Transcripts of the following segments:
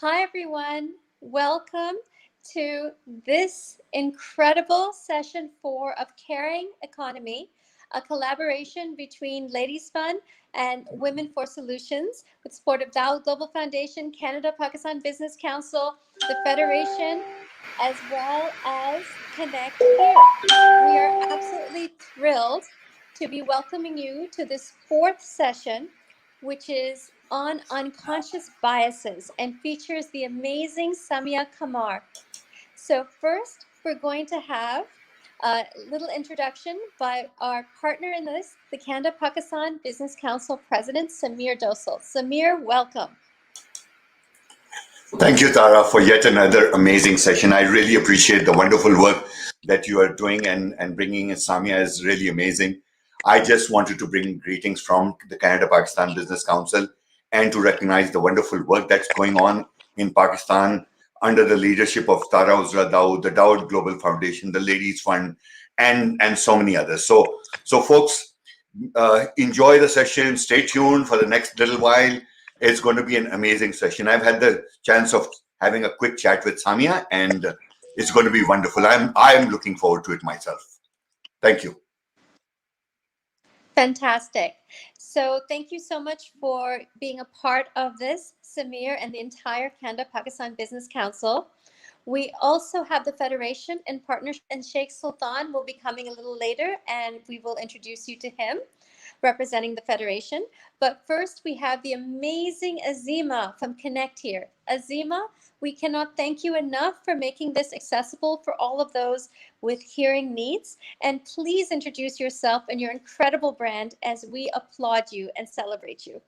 Hi, everyone. Welcome to this incredible session 4 of Caring Economy, a collaboration between Ladies Fund and Women for Solutions with support of Dow Global Foundation, Canada Pakistan Business Council, the Federation, as well as ConnectHear. We are absolutely thrilled to be welcoming you to this 4th session, which is on unconscious biases and features the amazing Samia Qamar. So first, we're going to have a little introduction by our partner in this, the Canada Pakistan Business Council President, Samir Dosal. Samir, welcome. Thank you, Tara, for yet another amazing session. I really appreciate the wonderful work that you are doing and bringing in. Samia is really amazing. I just wanted to bring greetings from the Canada Pakistan Business Council and to recognize the wonderful work that's going on in Pakistan under the leadership of Tara Uzra Dawood, the Dawood Global Foundation, the Ladies Fund, and so many others. So folks, enjoy the session. Stay tuned for the next little while. It's going to be an amazing session. I've had the chance of having a quick chat with Samia, and it's going to be wonderful. I'm looking forward to it myself. Thank you. Fantastic. So thank you so much for being a part of this, Samir, and the entire Canada Pakistan Business Council. We also have the Federation in partnership, and Sheikh Sultan will be coming a little later, and we will introduce you to him representing the Federation. But first, we have the amazing Azima from ConnectHear. Azima, we cannot thank you enough for making this accessible for all of those with hearing needs. And please introduce yourself and your incredible brand as we applaud you and celebrate you.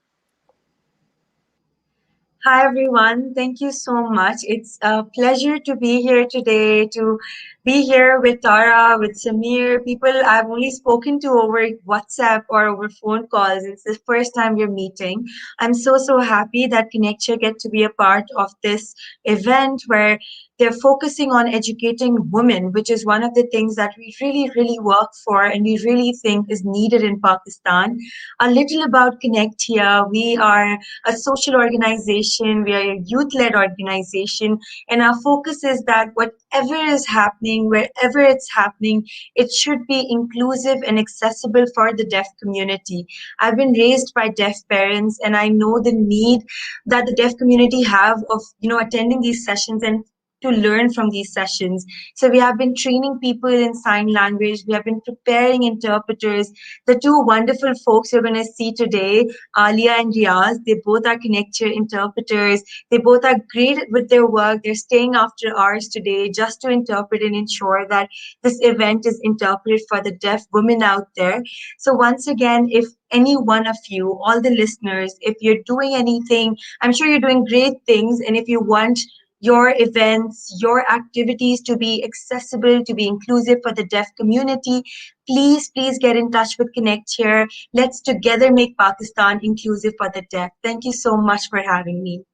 Hi, everyone. Thank you so much. It's a pleasure to be here today, to be here with Tara, with Samir, people I've only spoken to over WhatsApp or over phone calls. It's the first time we're meeting. I'm so happy that ConnectHear get to be a part of this event where they're focusing on educating women, which is one of the things that we really work for and we really think is needed in Pakistan. A little about ConnectHear. We are a social organization, we are a youth-led organization, and our focus is that whatever is happening, wherever it's happening, it should be inclusive and accessible for the deaf community. I've been raised by deaf parents, and I know the need that the deaf community have of attending these sessions and to learn from these sessions. So we have been training people in sign language. We have been preparing interpreters. The two wonderful folks you're going to see today, Alia and Riaz, they both are ConnectHear interpreters. They both are great with their work. They're staying after hours today just to interpret and ensure that this event is interpreted for the deaf women out there. So once again, if any one of you, all the listeners, if you're doing anything, I'm sure you're doing great things. And if you want your events, your activities to be accessible, to be inclusive for the deaf community, please get in touch with ConnectHear. Let's together make Pakistan inclusive for the deaf. Thank you so much for having me.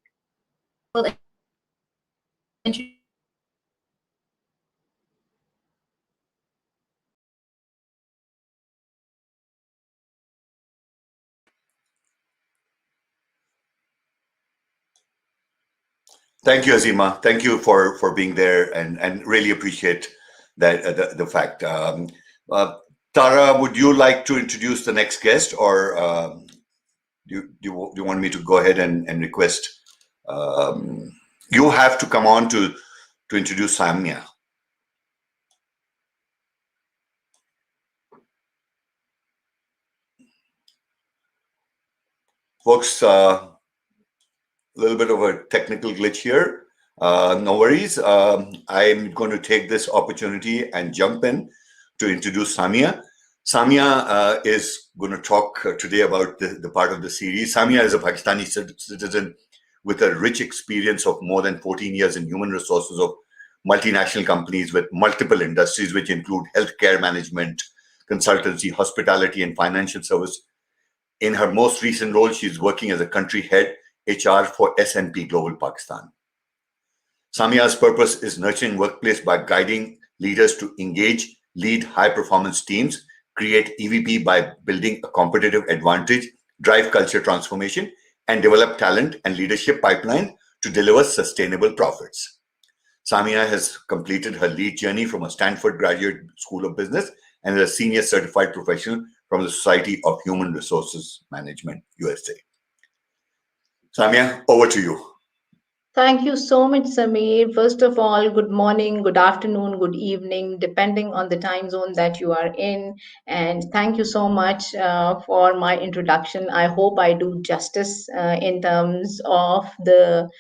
Thank you, Azima. Thank you for being there and really appreciate that the fact. Tara, would you like to introduce the next guest, or do you want me to go ahead and request? You have to come on to introduce Samia. Folks, a little bit of a technical glitch here. No worries. I'm going to take this opportunity and jump in to introduce Samia. Samia is going to talk today about the part of the series. Samia is a Pakistani citizen with a rich experience of more than 14 years in human resources of multinational companies with multiple industries, which include healthcare management, consultancy, hospitality, and financial service. In her most recent role, she's working as a country head HR for S&P Global Pakistan. Samia's purpose is nurturing workplace by guiding leaders to engage, lead high-performance teams, create EVP by building a competitive advantage, drive culture transformation, and develop talent and leadership pipeline to deliver sustainable profits. Samia has completed her lead journey from a Stanford Graduate School of Business and is a senior certified professional from the Society of Human Resources Management, USA. Samia, over to you. Thank you so much, Sameer. First of all, good morning, good afternoon, good evening, depending on the time zone that you are in. And thank you so much for my introduction. I hope I do justice in terms of the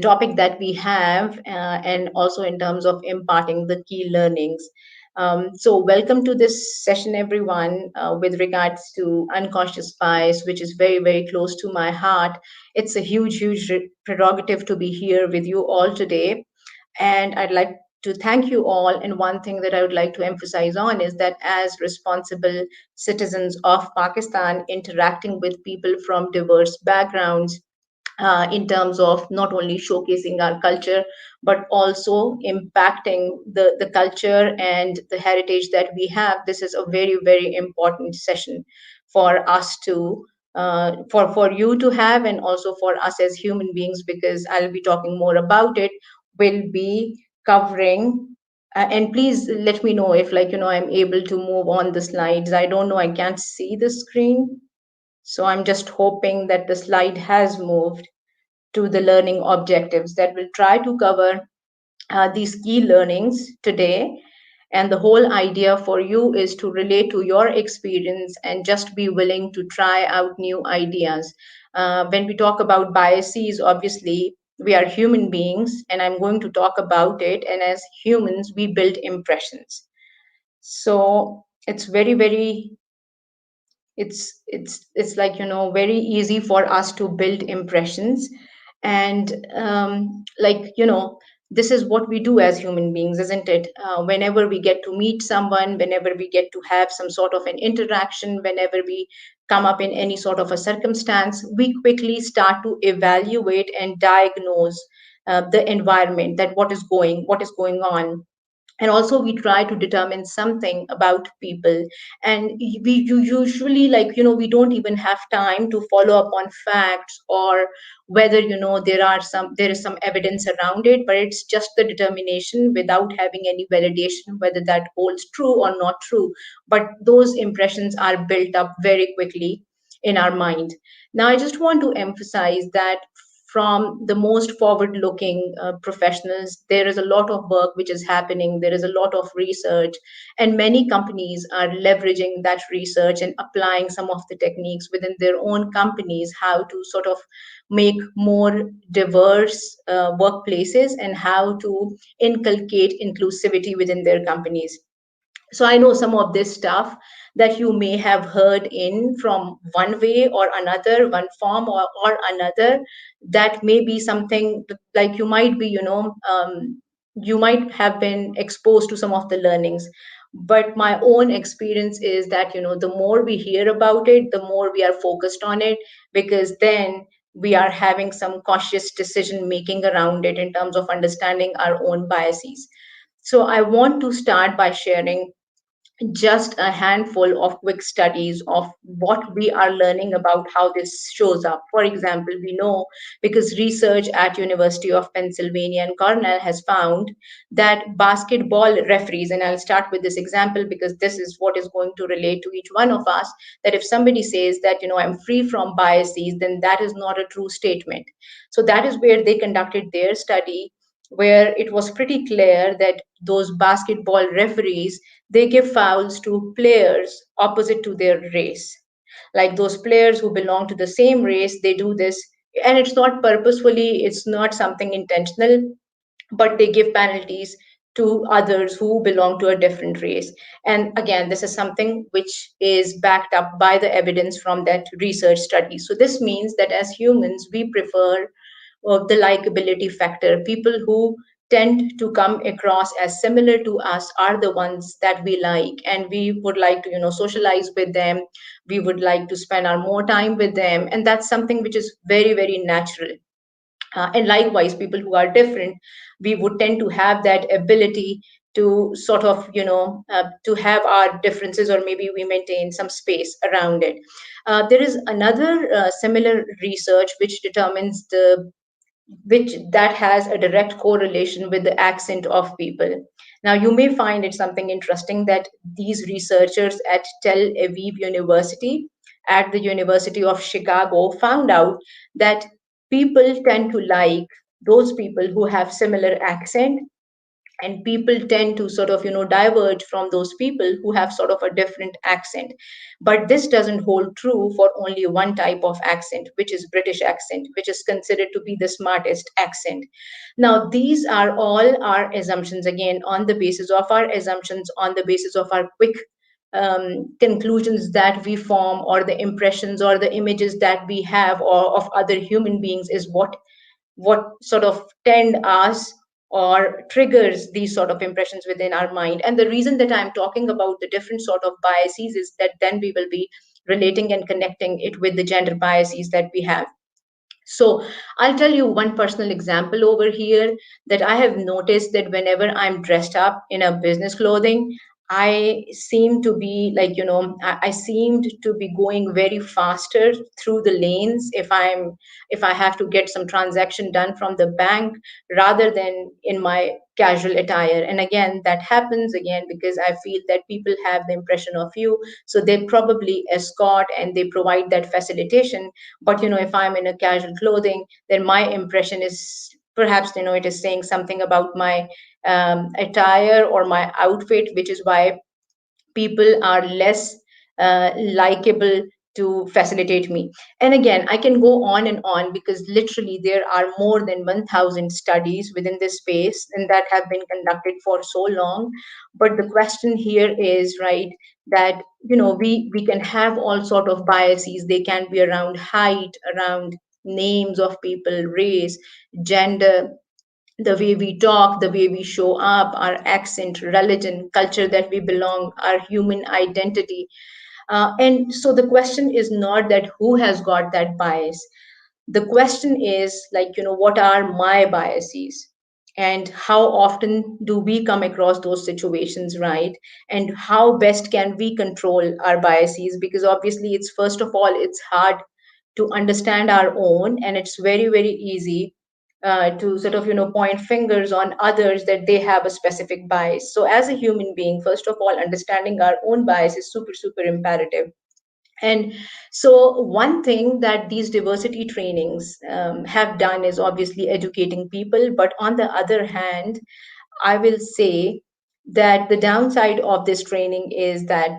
topic that we have, and also in terms of imparting the key learnings. So, welcome to this session, everyone, with regards to unconscious bias, which is very, very close to my heart. It's a huge, huge prerogative to be here with you all today. And I'd like to thank you all. And one thing that I would like to emphasize on is that as responsible citizens of Pakistan, interacting with people from diverse backgrounds, in terms of not only showcasing our culture but also impacting the culture and the heritage that we have. This is a very, very important session for us to for you to have, and also for us as human beings, because I'll be talking more about it. Will be covering and please let me know if, like, I'm able to move on the slides. I don't know, I can't see the screen, so I'm just hoping that the slide has moved to the learning objectives that will try to cover these key learnings today. And the whole idea for you is to relate to your experience and just be willing to try out new ideas. When we talk about biases, obviously, we are human beings, and I'm going to talk about it. And as humans, we build impressions. So it's very, very it's like, very easy for us to build impressions. And like, this is what we do as human beings, isn't it? Whenever we get to meet someone, whenever we get to have some sort of an interaction, whenever we come up in any sort of a circumstance, we quickly start to evaluate and diagnose the environment, that what is going on. And also we try to determine something about people. And usually, like, we don't even have time to follow up on facts, or whether, there is some evidence around it, but it's just the determination without having any validation whether that holds true or not true. But those impressions are built up very quickly in our mind. Now, I just want to emphasize that from the most forward looking professionals, there is a lot of work which is happening, there is a lot of research, and many companies are leveraging that research and applying some of the techniques within their own companies, how to sort of make more diverse workplaces, and how to inculcate inclusivity within their companies. So I know some of this stuff that you may have heard in from one way or another, one form or another. That may be something like, you might be, you might have been exposed to some of the learnings. But my own experience is that, the more we hear about it, the more we are focused on it, because then we are having some cautious decision making around it in terms of understanding our own biases. So I want to start by sharing just a handful of quick studies of what we are learning about how this shows up. For example, we know, because research at University of Pennsylvania and Cornell has found that basketball referees, and I'll start with this example because this is what is going to relate to each one of us, that if somebody says that, I'm free from biases, then that is not a true statement. So that is where they conducted their study, where it was pretty clear that those basketball referees, they give fouls to players opposite to their race. Like those players who belong to the same race, they do this, and it's not purposefully, it's not something intentional, but they give penalties to others who belong to a different race. And again, this is something which is backed up by the evidence from that research study. So this means that as humans, we prefer the likability factor. People who tend to come across as similar to us are the ones that we like, and we would like to, socialize with them. We would like to spend our more time with them, and that's something which is very, very natural. And likewise, people who are different, we would tend to have that ability to sort of, to have our differences, or maybe we maintain some space around it. There is another similar research which determines the which that has a direct correlation with the accent of people. Now, you may find it something interesting that these researchers at Tel Aviv University, at the University of Chicago, found out that people tend to like those people who have similar accent, and people tend to sort of diverge from those people who have sort of a different accent. But this doesn't hold true for only one type of accent, which is British accent, which is considered to be the smartest accent. Now, these are all our assumptions, again, on the basis of our assumptions, on the basis of our quick conclusions that we form, or the impressions or the images that we have or of other human beings, is what sort of tend us or triggers these sort of impressions within our mind. And the reason that I'm talking about the different sort of biases is that then we will be relating and connecting it with the gender biases that we have. So I'll tell you one personal example over here, that I have noticed that whenever I'm dressed up in a business clothing, I seem to be like, I seemed to be going very faster through the lanes if I have to get some transaction done from the bank, rather than in my casual attire. And again, that happens again because I feel that people have the impression of you, so they probably escort and they provide that facilitation. But if I'm in a casual clothing, then my impression is perhaps it is saying something about my attire or my outfit, which is why people are less likable to facilitate me. And again, I can go on and on, because literally there are more than 1,000 studies within this space and that have been conducted for so long. But the question here is, right, that we can have all sort of biases. They can be around height, around names of people, race, gender, the way we talk, the way we show up, our accent, religion, culture that we belong, our human identity. And so the question is not that who has got that bias. The question is, like, what are my biases? And how often do we come across those situations, right? And how best can we control our biases? Because obviously, it's first of all, it's hard to understand our own, and it's very, very easy to sort of point fingers on others that they have a specific bias. So as a human being, first of all, understanding our own bias is super, super imperative. And so one thing that these diversity trainings have done is obviously educating people, but on the other hand, I will say that the downside of this training is that,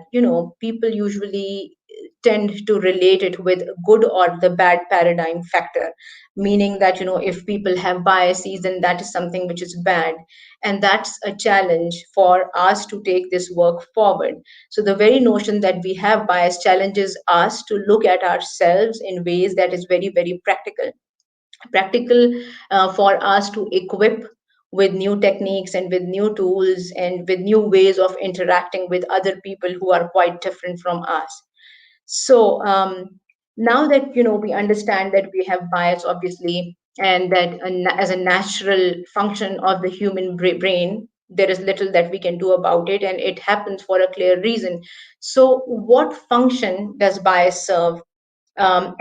people usually tend to relate it with good or the bad paradigm factor, meaning that, if people have biases, then that is something which is bad. And that's a challenge for us to take this work forward. So the very notion that we have bias challenges us to look at ourselves in ways that is very, very practical for us to equip with new techniques and with new tools and with new ways of interacting with other people who are quite different from us. So now that we understand that we have bias, obviously, and that as a natural function of the human brain, there is little that we can do about it, and it happens for a clear reason. So, what function does bias serve?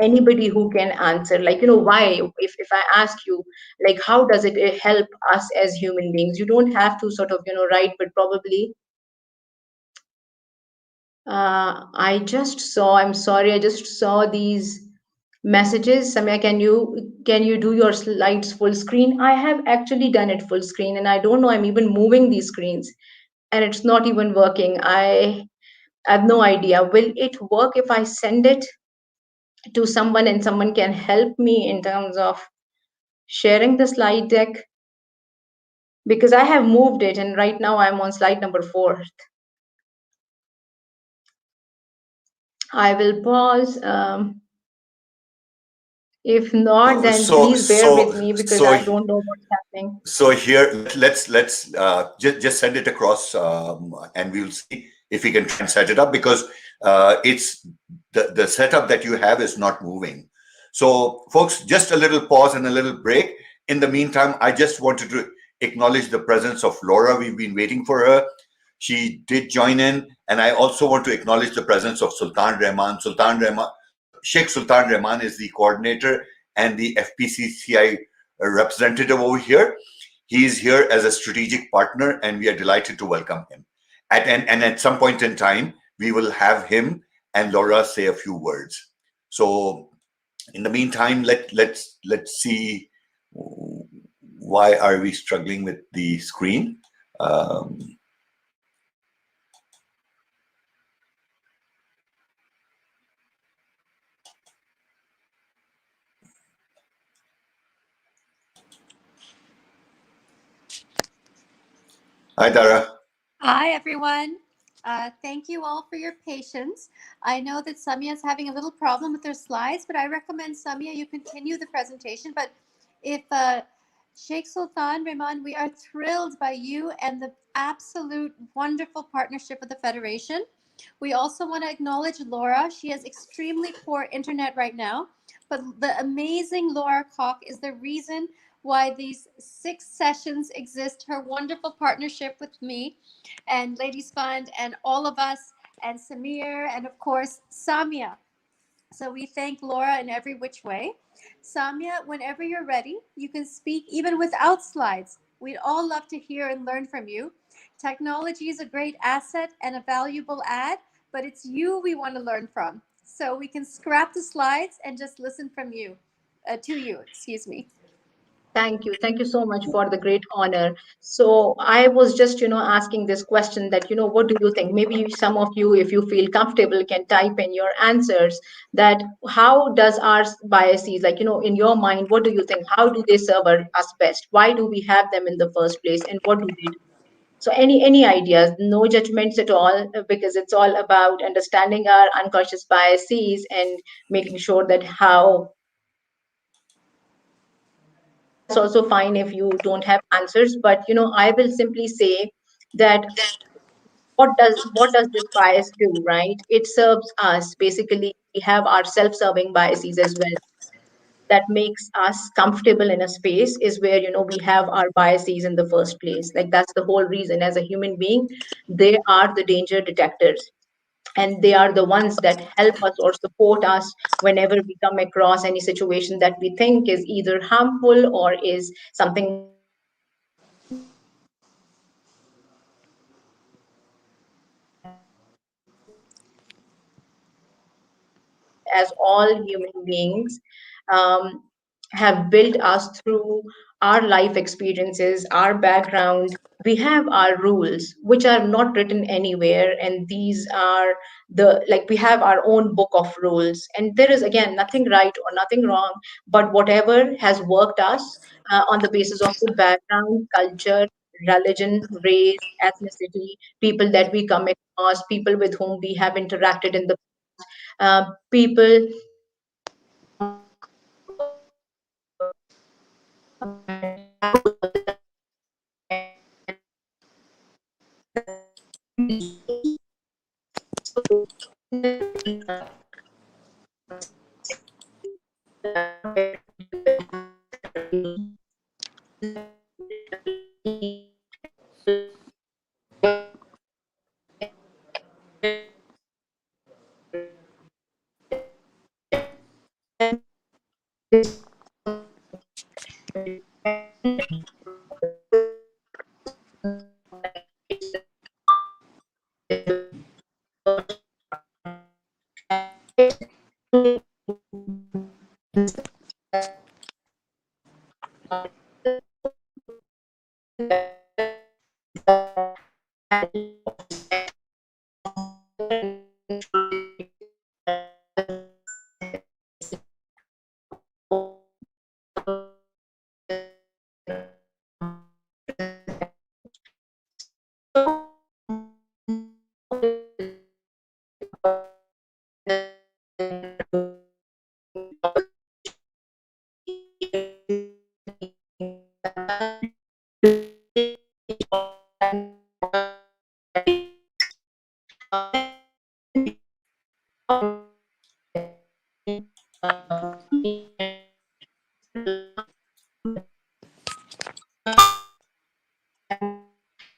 Anybody who can answer, like, why, if I ask you, like, how does it help us as human beings? You don't have to sort of write, but probably I'm sorry, I just saw these messages. Samia, can you do your slides full screen? I have actually done it full screen, and I don't know, I'm even moving these screens and it's not even working. I have no idea. Will it work if I send it to someone and someone can help me in terms of sharing the slide deck? Because I have moved it and right now I'm on slide number 4. I will pause. If not, then So please bear with so me because so I don't know what's happening. so here let's just send it across, and we'll see if we can try and set it up, because it's the setup that you have is not moving. So folks, just a little pause and a little break. In the meantime, I just wanted to acknowledge the presence of Laura. We've been waiting for her. She did join in, and I also want to acknowledge the presence of Sultan Rahman. Sheikh Sultan Rahman is the coordinator and the FPCCI representative over here. He is here as a strategic partner, and we are delighted to welcome him. And at some point in time, we will have him and Laura say a few words. So in the meantime, let's see, why are we struggling with the screen? Hi, Tara. Hi, everyone. Thank you all for your patience. I know that Samia is having a little problem with her slides, but I recommend, Samia, you continue the presentation. But if Sheikh Sultan Rehman, we are thrilled by you and the absolute wonderful partnership with the Federation. We also want to acknowledge Laura. She has extremely poor internet right now, but the amazing Laura Koch is the reason why these 6 sessions exist. Her wonderful partnership with me and Ladies Fund and all of us and Samir and of course Samia. So we thank Laura in every which way. Samia, whenever you're ready, you can speak even without slides. We'd all love to hear and learn from you. Technology is a great asset and a valuable add, but it's you we want to learn from. So we can scrap the slides and just listen from you, to you, excuse me. Thank you. Thank you so much for the great honor. So I was just, asking this question that, what do you think? Maybe some of you, if you feel comfortable, can type in your answers that how does our biases, like, in your mind, what do you think? How do they serve us best? Why do we have them in the first place? And what do they do? So any ideas, no judgments at all, because it's all about understanding our unconscious biases and making sure that how that's also fine if you don't have answers, but I will simply say that what does this bias do, right? It serves us. Basically, we have our self-serving biases as well. That makes us comfortable in a space is where we have our biases in the first place. Like that's the whole reason. As a human being, they are the danger detectors, and they are the ones that help us or support us whenever we come across any situation that we think is either harmful or is something that we don't want to do. So as all human beings um, have built us through our life experiences, our background. We have our rules, which are not written anywhere, and these are the like we have our own book of rules. And there is again nothing right or nothing wrong, but whatever has worked us on the basis of the background, culture, religion, race, ethnicity, people that we come across, people with whom we have interacted in the people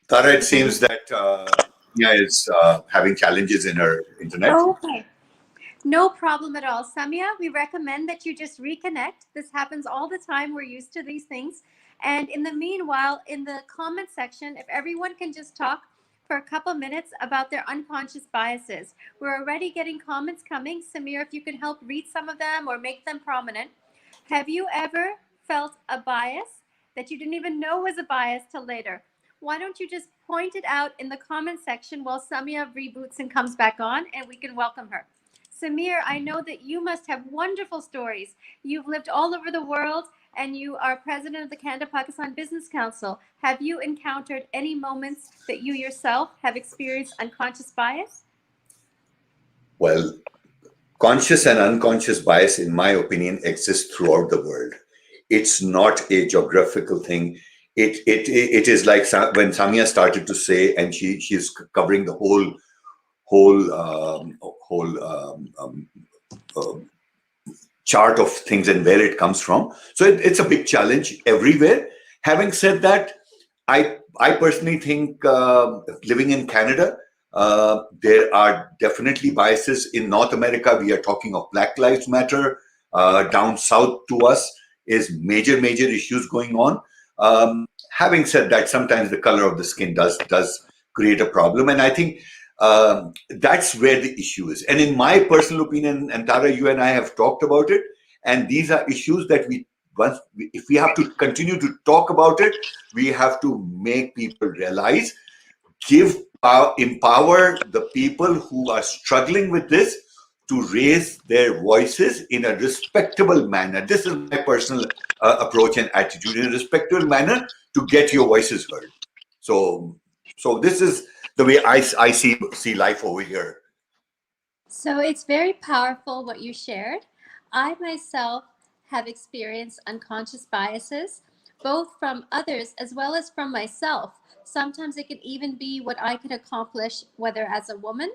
Tara, it seems that Nia is having challenges in her internet. Okay. No problem at all. Samia, we recommend that you just reconnect. This happens all the time. We're used to these things. And in the meanwhile, in the comment section, if everyone can just talk for a couple minutes about their unconscious biases. We're already getting comments coming. Samir, if you could help read some of them or make them prominent. Have you ever felt a bias that you didn't even know was a bias till later? Why don't you just point it out in the comment section while Samia reboots and comes back on, and we can welcome her. Samir, I know that you must have wonderful stories. You've lived all over the world and you are president of the Canada-Pakistan Business Council. Have you encountered any moments that you yourself have experienced unconscious bias? Well, conscious and unconscious bias, in my opinion, exists throughout the world. It's not a geographical thing. It is like when Samia started to say, and she's covering the whole chart of things and where it comes from. So it's a big challenge everywhere. Having said that, I personally think living in Canada, there are definitely biases. In North America, we are talking of Black Lives Matter. Down south to us is major issues going on. Having said that, sometimes the color of the skin does create a problem, and I think that's where the issue is. And in my personal opinion, and Tara, you and I have talked about it, and these are issues that if we have to continue to talk about it, we have to make people realize, empower the people who are struggling with this to raise their voices in a respectable manner. This is my personal approach and attitude, in a respectable manner to get your voices heard. So this is the way I see life over here. So it's very powerful what you shared. I myself have experienced unconscious biases, both from others as well as from myself. Sometimes it can even be what I could accomplish, whether as a woman,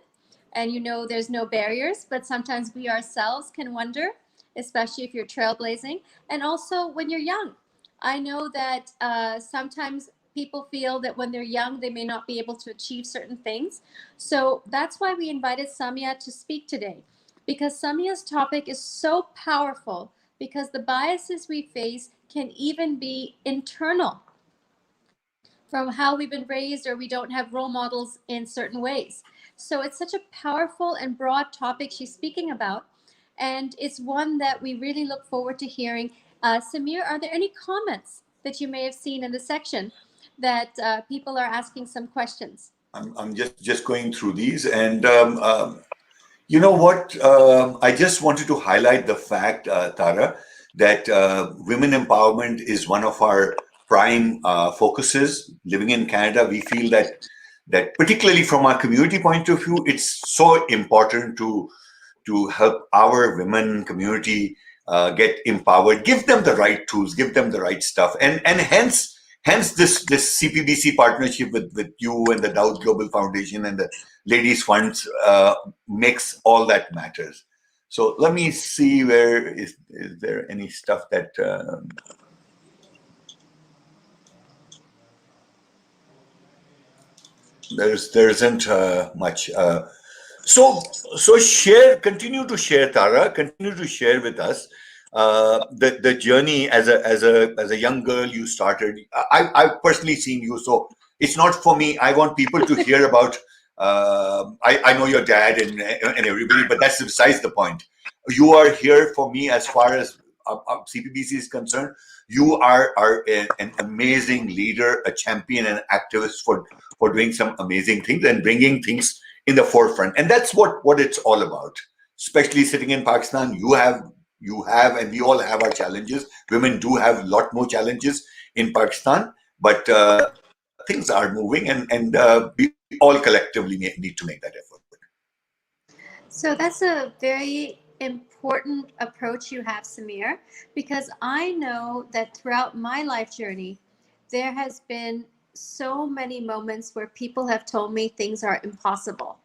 and there's no barriers, but sometimes we ourselves can wonder, especially if you're trailblazing, and also when you're young. I know that sometimes people feel that when they're young, they may not be able to achieve certain things. So that's why we invited Samia to speak today, because Samia's topic is so powerful, because the biases we face can even be internal from how we've been raised, or we don't have role models in certain ways. So it's such a powerful and broad topic she's speaking about, and it's one that we really look forward to hearing. Samir, are there any comments that you may have seen in the section that people are asking some questions? I'm just going through these, and you know what? I just wanted to highlight the fact, Tara, that women empowerment is one of our prime focuses. Living in Canada, we feel that particularly from our community point of view, it's so important to help our women community get empowered, give them the right tools, give them the right stuff, and hence this CPBC partnership with you and the Dow Global Foundation and the Ladies Funds makes all that matters. So let me see, where is there any stuff that there isn't much. So continue to share, Tara. Continue to share with us the journey as a young girl you started. I've personally seen you, so it's not for me. I want people to hear about. I know your dad and everybody, but that's besides the point. You are here for me as far as CPBC is concerned. You are an amazing leader, a champion, and activist for doing some amazing things and bringing things in the forefront, and that's what it's all about. Especially sitting in Pakistan, you have, and we all have our challenges. Women do have a lot more challenges in Pakistan, but things are moving, and we all collectively need to make that effort. So that's a very important approach you have, Samir, because I know that throughout my life journey, there has been so many moments where people have told me things are impossible.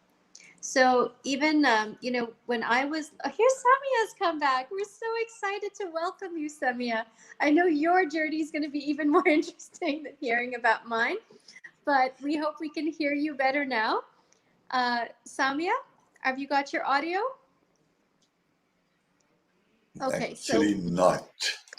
So even, when I was, here, Samia's come back. We're so excited to welcome you, Samia. I know your journey is going to be even more interesting than hearing about mine, but we hope we can hear you better now. Samia, have you got your audio? Okay, Actually, not.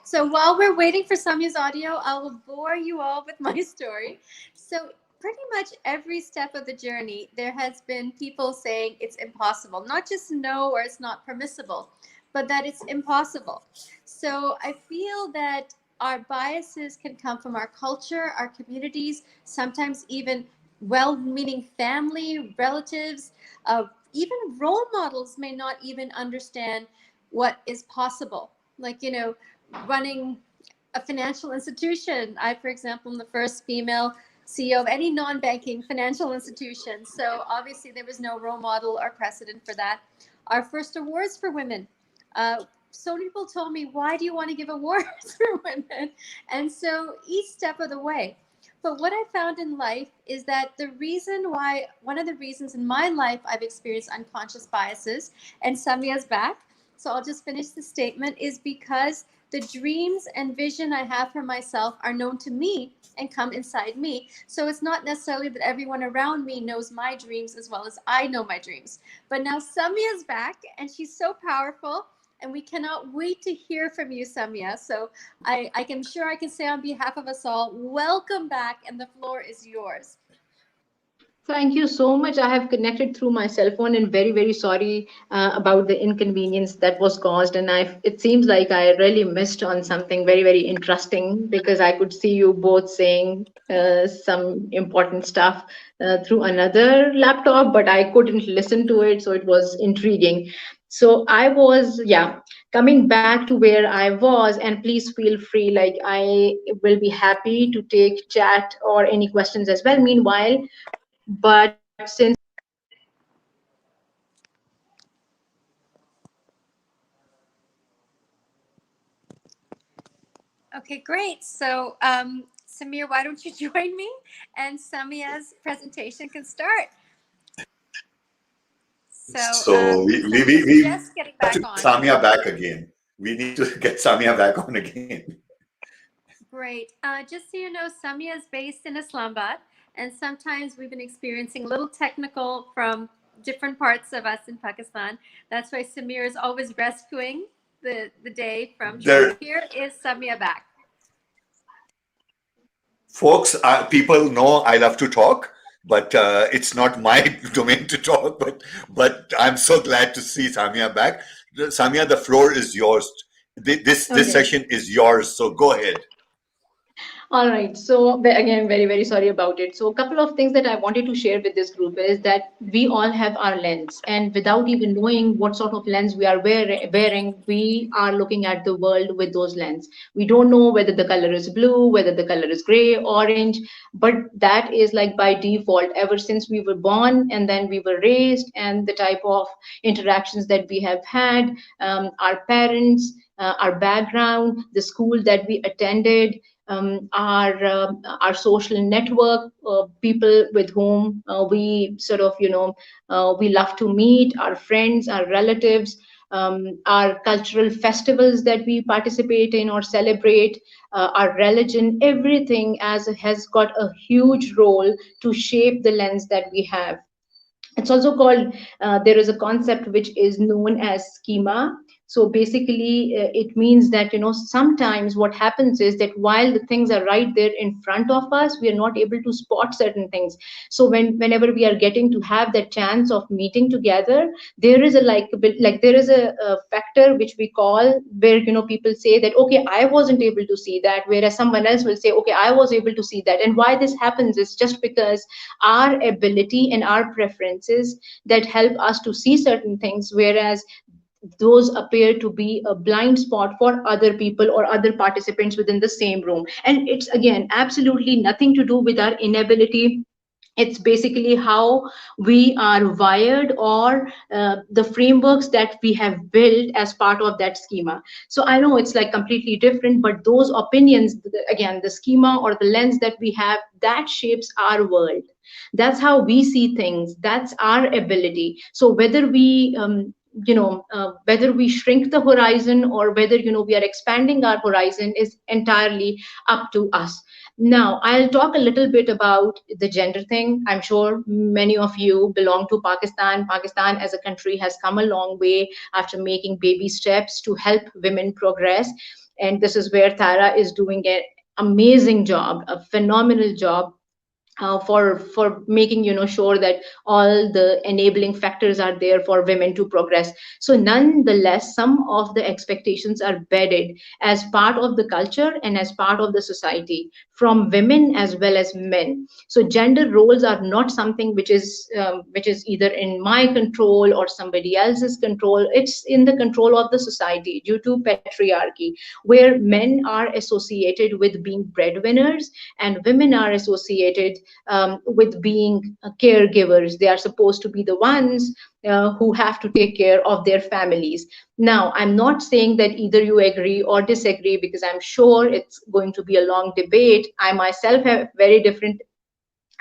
so while we're waiting for Samya's audio, I will bore you all with my story. So pretty much every step of the journey, there has been people saying it's impossible, not just no or it's not permissible, but that it's impossible. So I feel that our biases can come from our culture, our communities, sometimes even well-meaning family, relatives, even role models may not even understand what is possible. Like, running a financial institution. I, for example, am the first female CEO of any non-banking financial institution. So obviously there was no role model or precedent for that. Our first awards for women. So many people told me, why do you want to give awards for women? And so each step of the way. But what I found in life is that one of the reasons in my life I've experienced unconscious biases, and Samia's back, so I'll just finish the statement, is because the dreams and vision I have for myself are known to me and come inside me. So it's not necessarily that everyone around me knows my dreams as well as I know my dreams. But now Samia's back and she's so powerful. And we cannot wait to hear from you, Samia. So I can sure I can say on behalf of us all, welcome back, and the floor is yours. Thank you so much. I have connected through my cell phone and very, very sorry about the inconvenience that was caused. And it seems like I really missed on something very, very interesting because I could see you both saying some important stuff through another laptop, but I couldn't listen to it. So it was intriguing. So I was, yeah, coming back to where I was, and please feel free, like I will be happy to take chat or any questions as well. Meanwhile, but since Okay, great. So Samir, why don't you join me and Samia's presentation can start. So So Samia's just we getting have back to get on. Samia back again. We need to get Samia back on again. Great. Just so you know, Samia is based in Islamabad, and sometimes we've been experiencing a little technical from different parts of us in Pakistan. That's why Samir is always rescuing the day from trouble. There, Here is Samia back. folks, people know I love to talk, but it's not my domain to talk. But I'm so glad to see Samia back. Samia, the floor is yours. This okay. session is yours. So go ahead. All right. So again, very, very sorry about it. So a couple of things that I wanted to share with this group is that we all have our lens, and without even knowing what sort of lens we are wearing, we are looking at the world with those lens. We don't know whether the color is blue, whether the color is gray, orange, but that is like by default ever since we were born, and then we were raised, and the type of interactions that we have had, our parents, our background, the school that we attended, our social network, people with whom we sort of we love to meet, our friends, our relatives, our cultural festivals that we participate in or celebrate, our religion, everything as has got a huge role to shape the lens that we have. It's also called, there is a concept which is known as schema. So basically it means that sometimes what happens is that while the things are right there in front of us, we are not able to spot certain things. So whenever we are getting to have that chance of meeting together, there is a like there is a factor which we call, where people say that, okay, I wasn't able to see that, whereas someone else will say, okay, I was able to see that. And why this happens is just because our ability and our preferences that help us to see certain things, whereas those appear to be a blind spot for other people or other participants within the same room. And it's again absolutely nothing to do with our inability. It's basically how we are wired, or the frameworks that we have built as part of that schema. So I know it's like completely different, but those opinions, again, the schema or the lens that we have, that shapes our world. That's how we see things. That's our ability. So whether whether we shrink the horizon or whether we are expanding our horizon is entirely up to us. Now, I'll talk a little bit about the gender thing. I'm sure many of you belong to Pakistan. Pakistan as a country has come a long way after making baby steps to help women progress. And this is where Tara is doing an amazing job, a phenomenal job, for making sure that all the enabling factors are there for women to progress. So nonetheless, some of the expectations are bedded as part of the culture and as part of the society from women as well as men. So gender roles are not something which is either in my control or somebody else's control. It's in the control of the society due to patriarchy, where men are associated with being breadwinners and women are associated with being caregivers. They are supposed to be the ones who have to take care of their families. Now, I'm not saying that either you agree or disagree, because I'm sure it's going to be a long debate. I myself have very different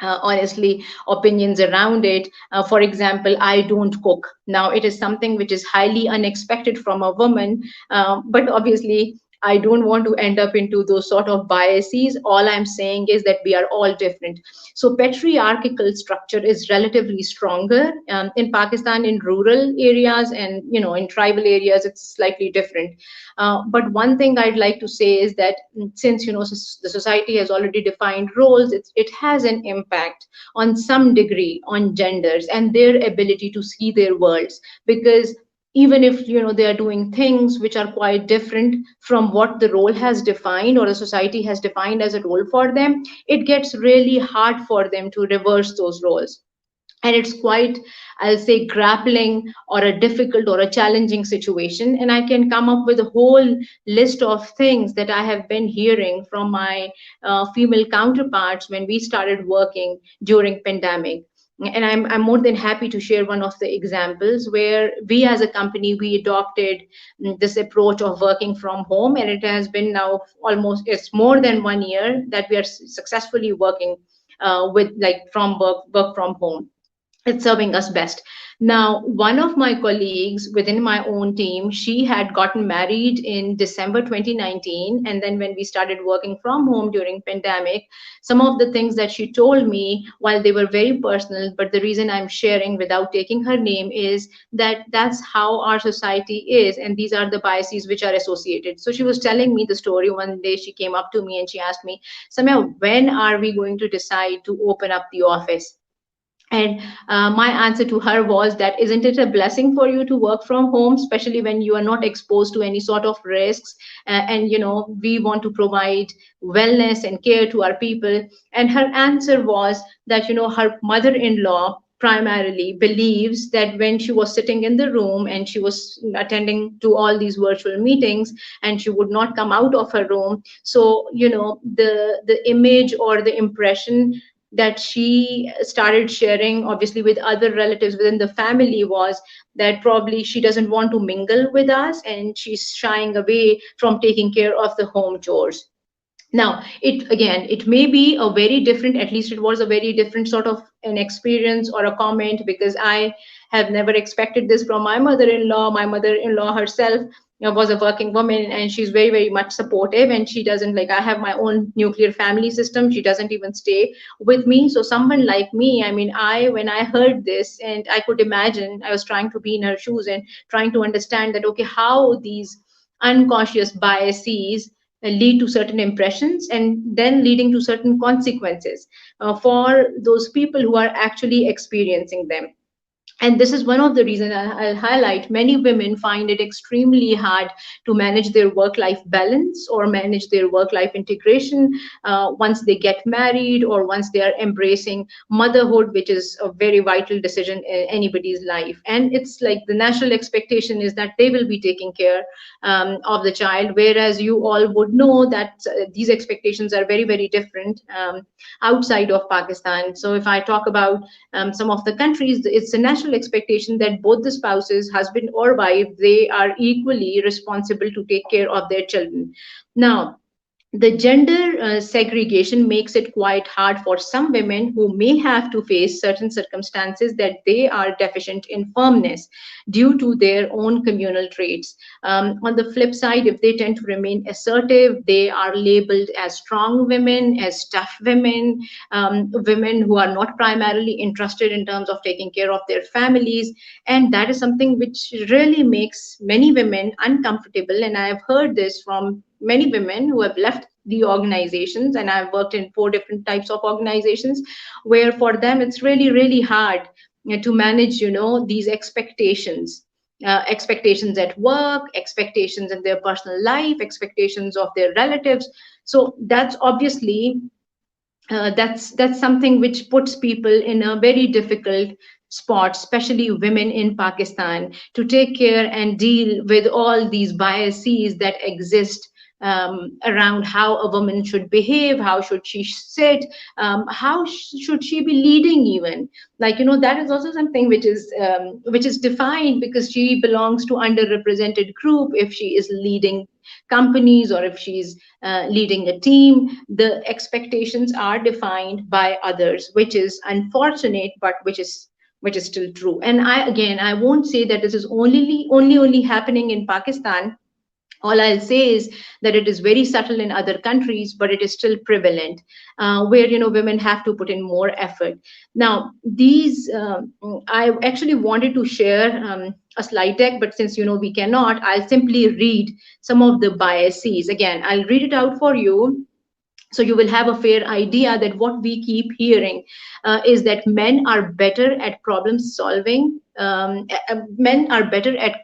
honestly opinions around it. For example, I don't cook. Now, it is something which is highly unexpected from a woman, but obviously I don't want to end up into those sort of biases. All I'm saying is that we are all different. So patriarchal structure is relatively stronger in Pakistan, in rural areas, and in tribal areas it's slightly different. But one thing I'd like to say is that since the society has already defined roles, it has an impact on some degree on genders and their ability to see their worlds. Because even if they are doing things which are quite different from what the role has defined or the society has defined as a role for them, it gets really hard for them to reverse those roles. And it's quite, I'll say, grappling or a difficult or a challenging situation. And I can come up with a whole list of things that I have been hearing from my female counterparts when we started working during pandemic. And I'm more than happy to share one of the examples where we as a company, we adopted this approach of working from home, and it has been now almost, it's more than 1 year that we are successfully working with like from work from home. It's serving us best. Now, one of my colleagues within my own team, she had gotten married in December 2019, and then when we started working from home during pandemic, some of the things that she told me, while they were very personal, but the reason I'm sharing without taking her name is that that's how our society is, and these are the biases which are associated. So she was telling me the story. One day she came up to me and she asked me, Samia, when are we going to decide to open up the office? And my answer to her was that, isn't it a blessing for you to work from home, especially when you are not exposed to any sort of risks? And, we want to provide wellness and care to our people. And her answer was that, her mother in law primarily believes that when she was sitting in the room and she was attending to all these virtual meetings and she would not come out of her room, so the image or the impression that she started sharing, obviously with other relatives within the family, was that probably she doesn't want to mingle with us and she's shying away from taking care of the home chores. Now, it may be a very different, at least it was a very different sort of an experience or a comment, because I have never expected this from my mother-in-law. My mother-in-law herself was a working woman, and she's very, very much supportive, and she doesn't, like, I have my own nuclear family system. She doesn't even stay with me. So someone like me, I mean, when I heard this, and I could imagine, I was trying to be in her shoes and trying to understand that, okay, how these unconscious biases lead to certain impressions and then leading to certain consequences for those people who are actually experiencing them. And this is one of the reasons I'll highlight. Many women find it extremely hard to manage their work-life balance or manage their work-life integration once they get married or once they are embracing motherhood, which is a very vital decision in anybody's life. And it's like the natural expectation is that they will be taking care of the child, whereas you all would know that these expectations are very, very different outside of Pakistan. So if I talk about some of the countries, it's a national expectation that both the spouses, husband or wife, they are equally responsible to take care of their children. Now, the gender segregation makes it quite hard for some women who may have to face certain circumstances that they are deficient in firmness due to their own communal traits. On the flip side, if they tend to remain assertive, they are labeled as strong women, as tough women, women who are not primarily interested in terms of taking care of their families. And that is something which really makes many women uncomfortable. And I've heard this from many women who have left the organizations, and I've worked in 4 different types of organizations, where for them it's really really hard to manage, these expectations, expectations at work, expectations in their personal life, expectations of their relatives. So that's obviously that's something which puts people in a very difficult spot, especially women in Pakistan, to take care and deal with all these biases that exist around how a woman should behave, how should she sit, how should she be leading, even like, that is also something which is defined because she belongs to underrepresented group. If she is leading companies or if she's leading a team, the expectations are defined by others, which is unfortunate, but which is still true. And I won't say that this is only happening in Pakistan. All I'll say is that it is very subtle in other countries, but it is still prevalent, where women have to put in more effort. Now, I actually wanted to share a slide deck, but since we cannot, I'll simply read some of the biases. Again, I'll read it out for you, so you will have a fair idea that what we keep hearing is that men are better at problem solving. Men are better at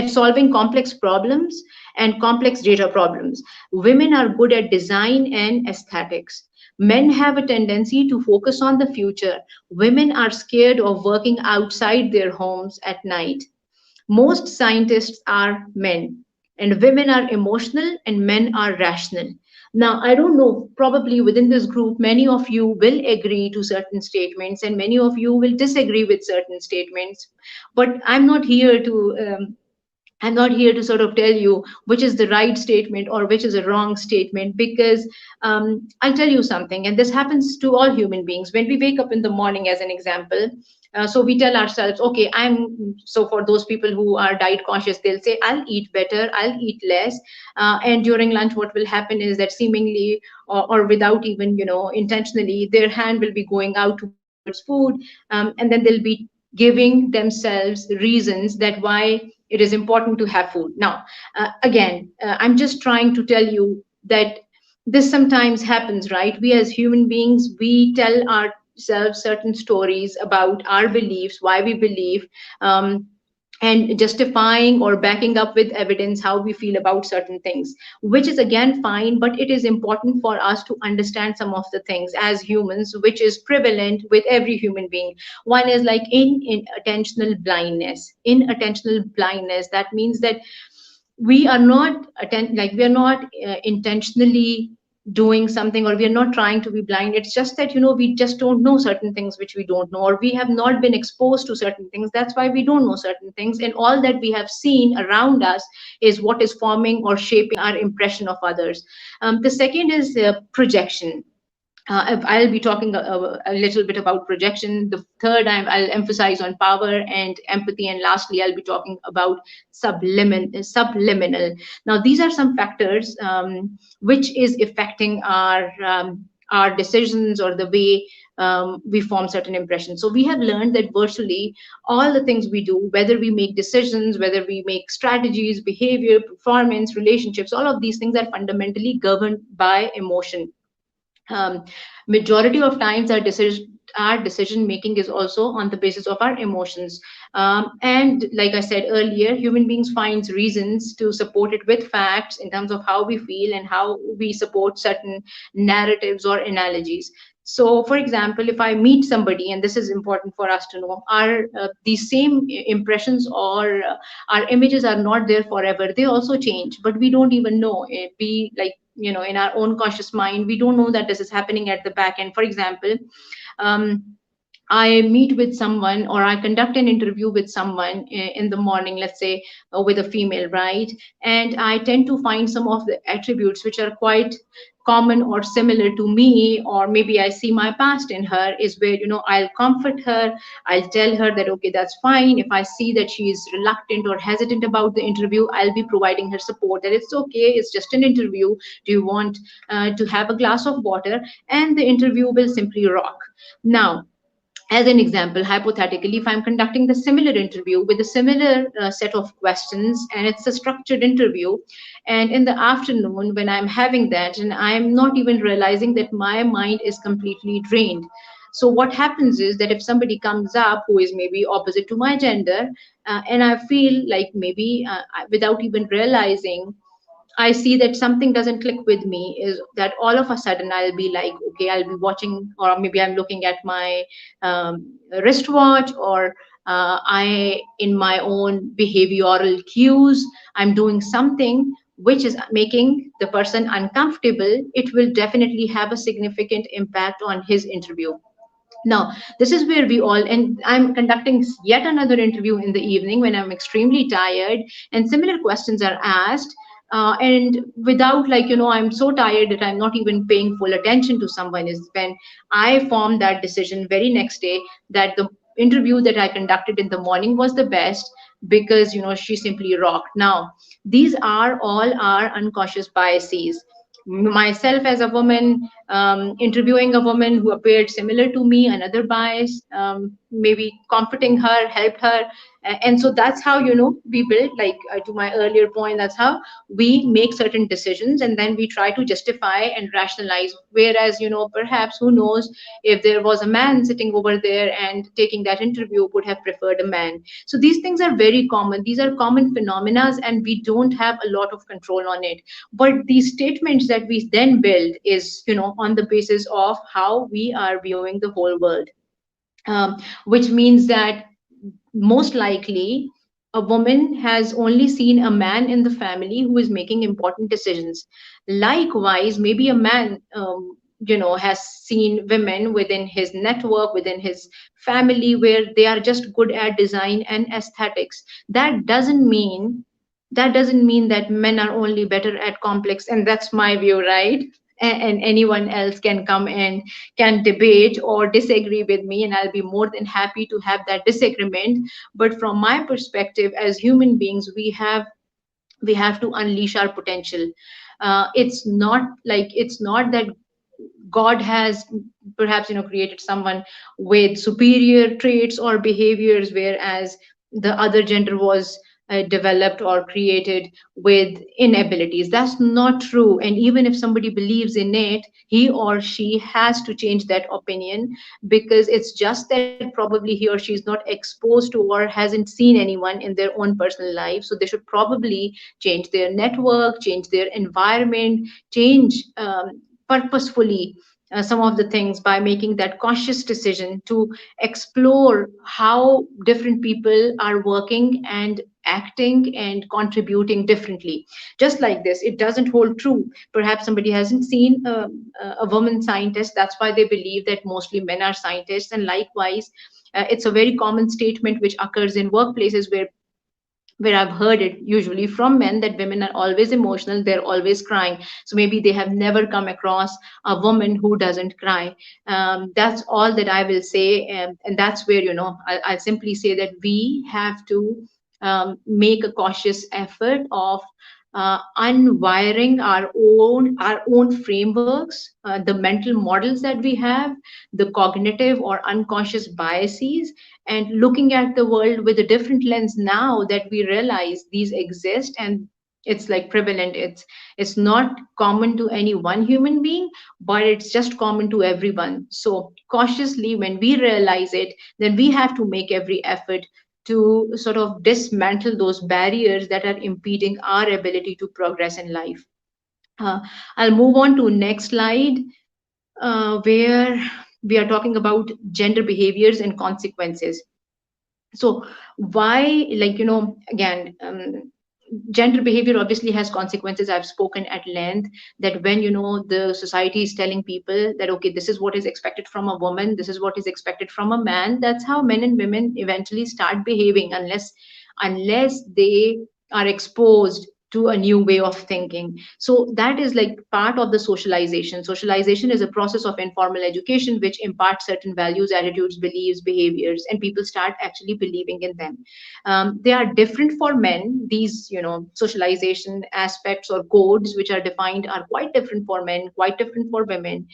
solving complex problems and complex data problems. Women are good at design and aesthetics. Men have a tendency to focus on the future. Women are scared of working outside their homes at night. Most scientists are men, and women are emotional and men are rational. Now, I don't know, probably within this group, many of you will agree to certain statements and many of you will disagree with certain statements. But I'm not here to sort of tell you which is the right statement or which is a wrong statement, because I'll tell you something, and this happens to all human beings. When we wake up in the morning, as an example, so we tell ourselves, okay, so for those people who are diet conscious, they'll say, I'll eat better, I'll eat less. And during lunch, what will happen is that seemingly or without even, intentionally, their hand will be going out towards food, and then they'll be giving themselves reasons that why it is important to have food. Now, I'm just trying to tell you that this sometimes happens, right? We as human beings, we tell ourselves certain stories about our beliefs, why we believe, and justifying or backing up with evidence how we feel about certain things, which is again fine, but it is important for us to understand some of the things as humans, which is prevalent with every human being. One is like in attentional blindness. In attentional blindness, that means that we are not intentionally doing something, or we are not trying to be blind. It's just that we just don't know certain things which we don't know, or we have not been exposed to certain things. That's why we don't know certain things, and all that we have seen around us is what is forming or shaping our impression of others. The second is projection. I'll be talking a little bit about projection. The third, I'll emphasize on power and empathy. And lastly, I'll be talking about subliminal. Now, these are some factors which is affecting our decisions or the way we form certain impressions. So we have learned that virtually all the things we do, whether we make decisions, whether we make strategies, behavior, performance, relationships, all of these things are fundamentally governed by emotion. Majority of times our decision making is also on the basis of our emotions, and like I said earlier, human beings finds reasons to support it with facts in terms of how we feel and how we support certain narratives or analogies. So for example, if I meet somebody, and this is important for us to know, our these same impressions or our images are not there forever. They also change, but we don't even know. We like, in our own conscious mind, we don't know that this is happening at the back end. For example, um, I meet with someone or I conduct an interview with someone in the morning, let's say with a female, right? And I tend to find some of the attributes which are quite common or similar to me, or maybe I see my past in her, is where, I'll comfort her. I'll tell her that, okay, that's fine. If I see that she is reluctant or hesitant about the interview, I'll be providing her support that it's okay, it's just an interview. Do you want to have a glass of water? And the interview will simply rock. Now, as an example, hypothetically, if I'm conducting the similar interview with a similar set of questions and it's a structured interview, and in the afternoon when I'm having that and I'm not even realizing that my mind is completely drained. So what happens is that if somebody comes up who is maybe opposite to my gender, and I feel like maybe without even realizing, I see that something doesn't click with me, is that all of a sudden I'll be like, okay, I'll be watching, or maybe I'm looking at my wristwatch, or in my own behavioral cues, I'm doing something which is making the person uncomfortable. It will definitely have a significant impact on his interview. Now, this is where we all, and I'm conducting yet another interview in the evening when I'm extremely tired, and similar questions are asked. And without, like, I'm so tired that I'm not even paying full attention to someone, is when I formed that decision very next day that the interview that I conducted in the morning was the best, because, she simply rocked. Now, these are all our unconscious biases. Myself as a woman, interviewing a woman who appeared similar to me, another bias, maybe comforting her, help her. And so that's how, we build, like, to my earlier point, that's how we make certain decisions, and then we try to justify and rationalize. Whereas, perhaps, who knows, if there was a man sitting over there and taking that interview, would have preferred a man. So these things are very common. These are common phenomena, and we don't have a lot of control on it. But these statements that we then build is, on the basis of how we are viewing the whole world, which means that most likely a woman has only seen a man in the family who is making important decisions. Likewise, maybe a man, has seen women within his network, within his family, where they are just good at design and aesthetics. That doesn't mean that men are only better at complex, and that's my view, right? And anyone else can come and can debate or disagree with me, and I'll be more than happy to have that disagreement. But from my perspective, as human beings, we have to unleash our potential. It's not that God has perhaps, created someone with superior traits or behaviors, whereas the other gender was developed or created with inabilities. That's not true. And even if somebody believes in it, he or she has to change that opinion, because it's just that probably he or she is not exposed to or hasn't seen anyone in their own personal life. So they should probably change their network, change their environment, change purposefully some of the things, by making that conscious decision to explore how different people are working and acting and contributing differently. Just like this, it doesn't hold true. Perhaps somebody hasn't seen a woman scientist, that's why they believe that mostly men are scientists. And likewise, it's a very common statement which occurs in workplaces, where I've heard it usually from men, that women are always emotional, they're always crying. So maybe they have never come across a woman who doesn't cry. That's all that I will say. And that's where, I'll simply say that we have to make a cautious effort of unwiring our own frameworks, the mental models that we have, the cognitive or unconscious biases, and looking at the world with a different lens now that we realize these exist. And it's like prevalent. It's not common to any one human being, but it's just common to everyone. So cautiously, when we realize it, then we have to make every effort to sort of dismantle those barriers that are impeding our ability to progress in life. uh, I'll move on to next slide, where we are talking about gender behaviors and consequences. So why, like, again, gender behavior obviously has consequences. I've spoken at length that when the society is telling people that okay, this is what is expected from a woman, this is what is expected from a man, that's how men and women eventually start behaving, unless they are exposed to a new way of thinking. So that is like part of the socialization. Socialization is a process of informal education which imparts certain values, attitudes, beliefs, behaviors, and people start actually believing in them. They are different for men. These socialization aspects or codes which are defined are quite different for men, quite different for women.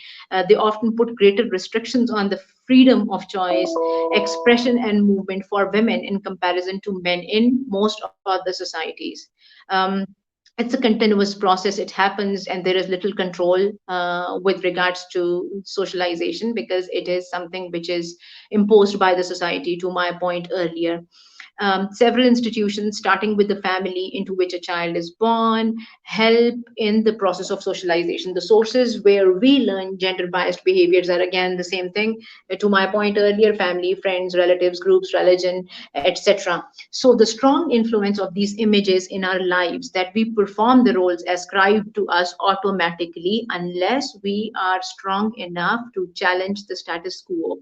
They often put greater restrictions on the freedom of choice, expression, and movement for women in comparison to men in most of the societies. um, it's a continuous process. It happens, and there is little control with regards to socialization because it is something which is imposed by the society, to my point earlier. Several institutions, starting with the family into which a child is born, help in the process of socialization. The sources where we learn gender biased behaviors are again the same thing. To my point earlier, family, friends, relatives, groups, religion, etc. So, the strong influence of these images in our lives that we perform the roles ascribed to us automatically unless we are strong enough to challenge the status quo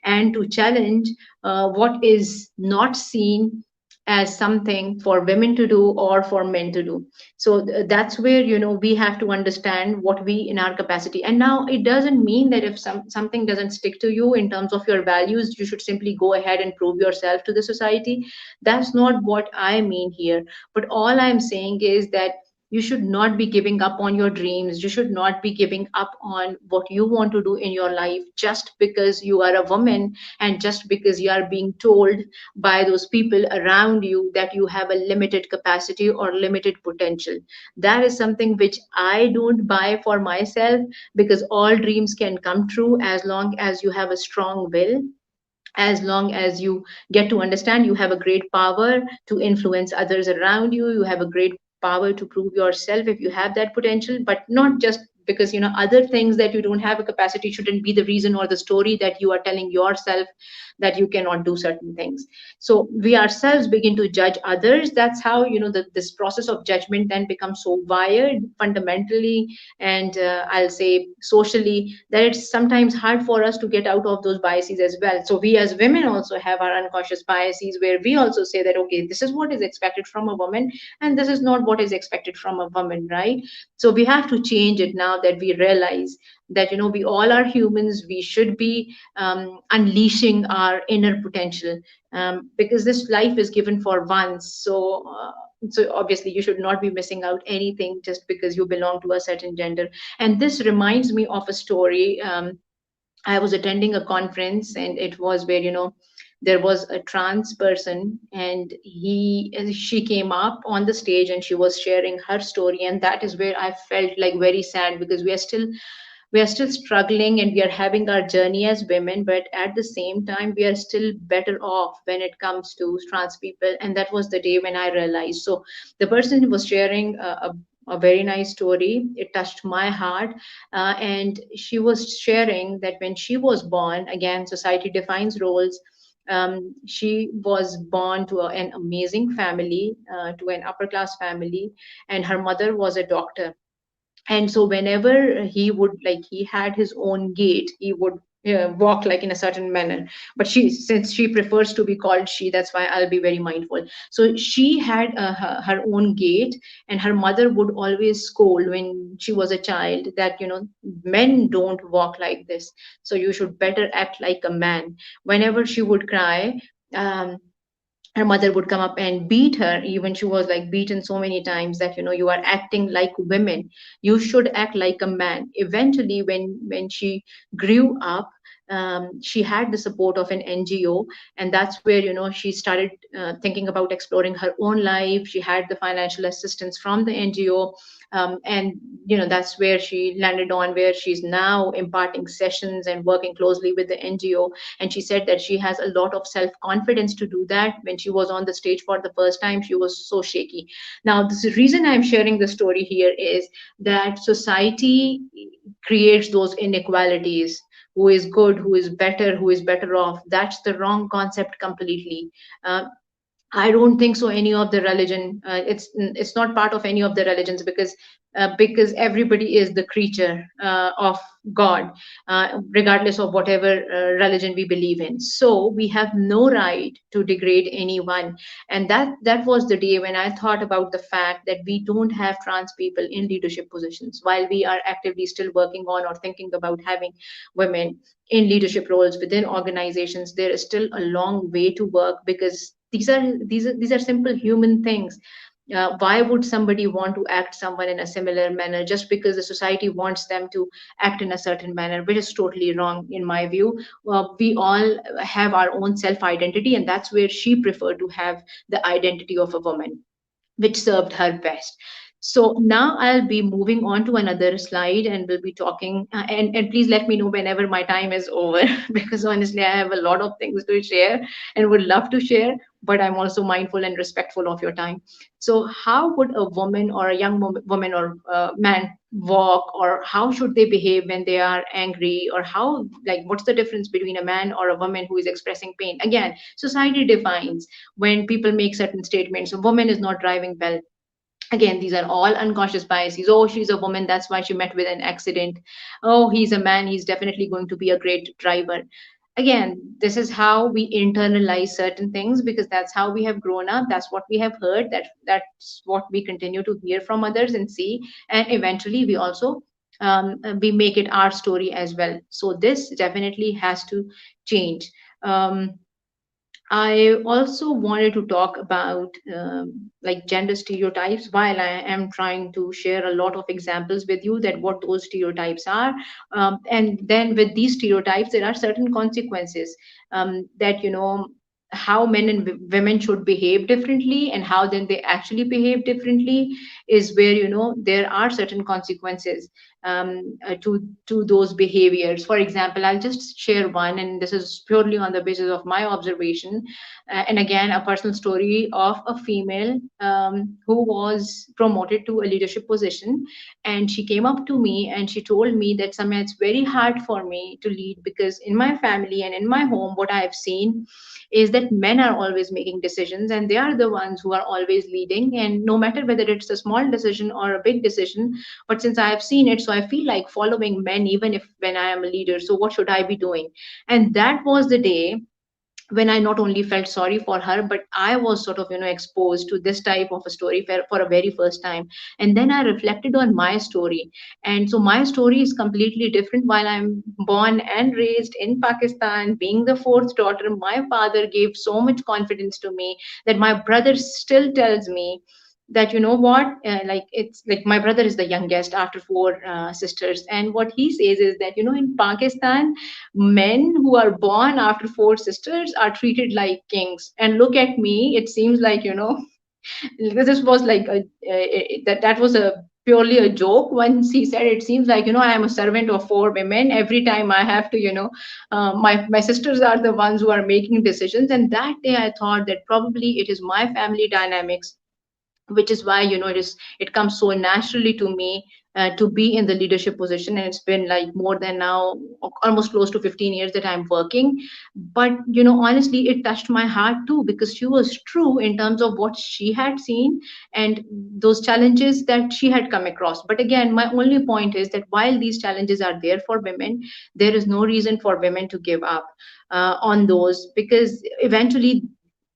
and to challenge what is not seen as something for women to do or for men to do. So that's where we have to understand what we in our capacity. And now it doesn't mean that if something doesn't stick to you in terms of your values, you should simply go ahead and prove yourself to the society. That's not what I mean here. But all I'm saying is that you should not be giving up on your dreams. You should not be giving up on what you want to do in your life just because you are a woman and just because you are being told by those people around you that you have a limited capacity or limited potential. That is something which I don't buy for myself, because all dreams can come true as long as you have a strong will, as long as you get to understand you have a great power to influence others around you. You have a great power to prove yourself if you have that potential, but not just because other things that you don't have a capacity shouldn't be the reason or the story that you are telling yourself that you cannot do certain things. So we ourselves begin to judge others. That's how this process of judgment then becomes so wired fundamentally, and I'll say socially, that it's sometimes hard for us to get out of those biases as well. So we as women also have our unconscious biases where we also say that okay, this is what is expected from a woman and this is not what is expected from a woman, right? So we have to change it now that we realize that we all are humans. We should be unleashing our inner potential, because this life is given for once. So obviously you should not be missing out anything just because you belong to a certain gender. And this reminds me of a story. I was attending a conference, and it was where there was a trans person, and she came up on the stage and she was sharing her story. And that is where I felt like very sad, because we are still struggling and we are having our journey as women, but at the same time we are still better off when it comes to trans people. And that was the day when I realized. So the person who was sharing a very nice story, it touched my heart. And she was sharing that when she was born, again society defines roles. She was born to an amazing family, to an upper class family, and her mother was a doctor. And so whenever he would, like, he had his own gait, he would walk like in a certain manner. But since she prefers to be called she, that's why I'll be very mindful. So she had her own gait, and her mother would always scold when she was a child that men don't walk like this, so you should better act like a man. Whenever she would cry, um, her mother would come up and beat her. Even she was like beaten so many times that you are acting like women, you should act like a man. Eventually, when she grew up, she had the support of an NGO, and that's where she started thinking about exploring her own life. She had the financial assistance from the NGO, and that's where she landed on where she's now imparting sessions and working closely with the NGO. And she said that she has a lot of self confidence to do that. When she was on the stage for the first time, she was so shaky. Now, the reason I'm sharing the story here is that society creates those inequalities. Who is good, who is better off? That's the wrong concept completely. I don't think so. Any of the religion, it's not part of any of the religions, because everybody is the creature of God, regardless of whatever religion we believe in. So we have no right to degrade anyone, and that was the day when I thought about the fact that we don't have trans people in leadership positions, while we are actively still working on or thinking about having women in leadership roles within organizations. There is still a long way to work, because these are simple human things. Why would somebody want to act someone in a similar manner just because the society wants them to act in a certain manner, which is totally wrong in my view. We all have our own self identity, and that's where she preferred to have the identity of a woman, which served her best. So now I'll be moving on to another slide, and we'll be talking. And please let me know whenever my time is over, because honestly, I have a lot of things to share and would love to share, but I'm also mindful and respectful of your time. So, how would a woman or a young woman or man walk, or how should they behave when they are angry, or how, like, what's the difference between a man or a woman who is expressing pain? Again, society defines when people make certain statements. A woman is not driving well. Again, these are all unconscious biases. Oh, she's a woman, that's why she met with an accident. Oh, he's a man, he's definitely going to be a great driver. Again, this is how we internalize certain things, because that's how we have grown up, that's what we have heard, that's what we continue to hear from others and see, and eventually we also we make it our story as well. So this definitely has to change. I also wanted to talk about like gender stereotypes, while I am trying to share a lot of examples with you that what those stereotypes are. And then with these stereotypes, there are certain consequences, that, how men and women should behave differently, and how then they actually behave differently is where, there are certain consequences to those behaviors. For example, I'll just share one, and this is purely on the basis of my observation, and again, a personal story of a female who was promoted to a leadership position. And she came up to me and she told me that, Samya, it's very hard for me to lead, because in my family and in my home, what I have seen is that men are always making decisions, and they are the ones who are always leading. And no matter whether it's a small decision or a big decision, but since I have seen it, so I feel like following men, even if when I am a leader. So what should I be doing? And that was the day when I not only felt sorry for her, but I was sort of, exposed to this type of a story for a very first time. And then I reflected on my story. And so my story is completely different. While I'm born and raised in Pakistan, being the fourth daughter, my father gave so much confidence to me that my brother still tells me that, you know what, like, it's like my brother is the youngest after four sisters, and what he says is that, in Pakistan, men who are born after four sisters are treated like kings. And look at me, it seems like, this was like that was a purely a joke. Once he said, it seems like, I am a servant of four women. Every time I have to, my sisters are the ones who are making decisions. And that day I thought that probably it is my family dynamics, which is why, it comes so naturally to me to be in the leadership position. And it's been like more than now almost close to 15 years that I'm working. But, honestly, it touched my heart too, because she was true in terms of what she had seen and those challenges that she had come across. But again, my only point is that while these challenges are there for women, there is no reason for women to give up on those, because eventually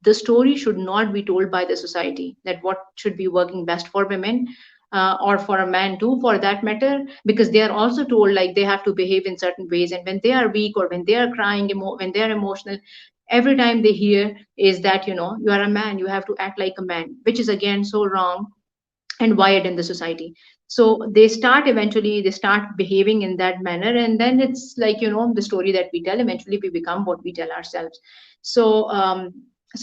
the story should not be told by the society that what should be working best for women, or for a man too, for that matter, because they are also told like they have to behave in certain ways. And when they are weak, or when they are crying, when they are emotional, every time they hear is that, you are a man, you have to act like a man, which is again so wrong and wired in the society. So they start behaving in that manner, and then it's like, the story that we tell, eventually we become what we tell ourselves. So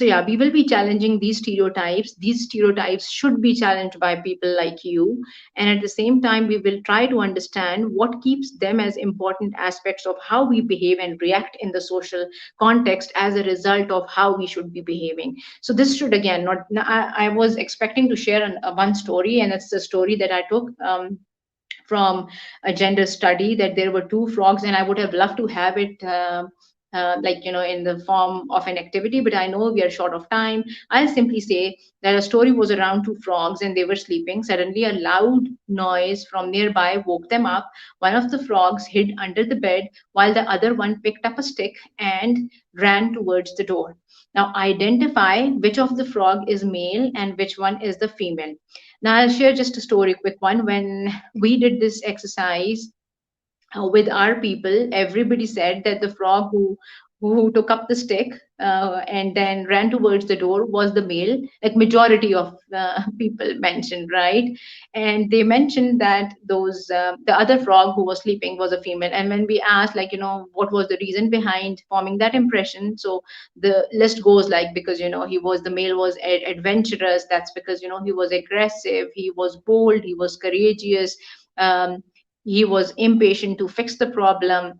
yeah, we will be challenging these stereotypes. These stereotypes should be challenged by people like you, and at the same time we will try to understand what keeps them as important aspects of how we behave and react in the social context as a result of how we should be behaving. So this should again not, I was expecting to share one story, and it's the story that I took from a gender study, that there were two frogs, and I would have loved to have it like, in the form of an activity, but I know we are short of time. I'll simply say that a story was around two frogs and they were sleeping. Suddenly, a loud noise from nearby woke them up. One of the frogs hid under the bed, while the other one picked up a stick and ran towards the door. Now, identify which of the frog is male and which one is the female. Now, I'll share just a story, quick one. When we did this exercise with our people, everybody said that the frog who took up the stick and then ran towards the door was the male. Like majority of people mentioned, right? And they mentioned that those the other frog who was sleeping was a female. And when we asked, like, what was the reason behind forming that impression, so the list goes like, because he was the male was adventurous. That's because he was aggressive, he was bold, he was courageous. Um, he was impatient to fix the problem.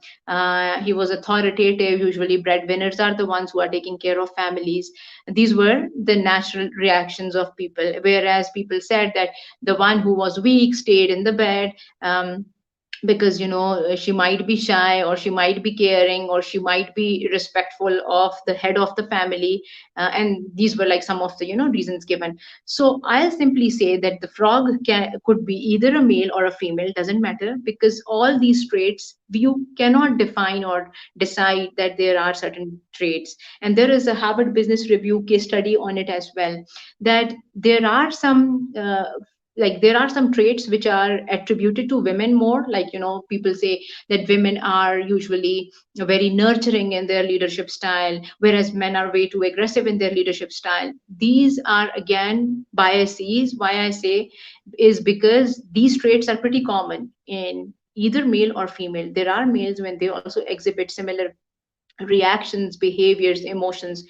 He was authoritative. Usually, breadwinners are the ones who are taking care of families. These were the natural reactions of people. Whereas people said that the one who was weak stayed in the bed. Because she might be shy, or she might be caring, or she might be respectful of the head of the family. And these were like some of the reasons given. So I'll simply say that the frog could be either a male or a female, doesn't matter, because all these traits you cannot define or decide that there are certain traits. And there is a Harvard Business Review case study on it as well, that there are some there are some traits which are attributed to women more. Like, people say that women are usually very nurturing in their leadership style, whereas men are way too aggressive in their leadership style. These are again biases. Why I say is because these traits are pretty common in either male or female. There are males when they also exhibit similar reactions, behaviors, emotions.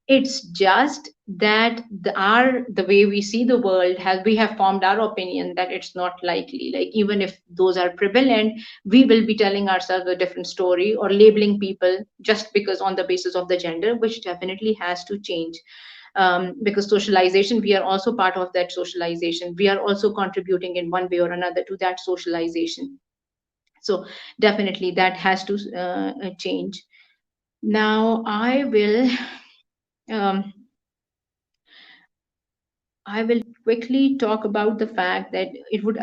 It's just that the way we see the world, has we have formed our opinion that it's not likely. Like, even if those are prevalent, we will be telling ourselves a different story or labeling people just because on the basis of the gender, which definitely has to change. Because socialization, we are also part of that socialization. We are also contributing in one way or another to that socialization. So definitely that has to change. Now um, I will quickly talk about the fact that it would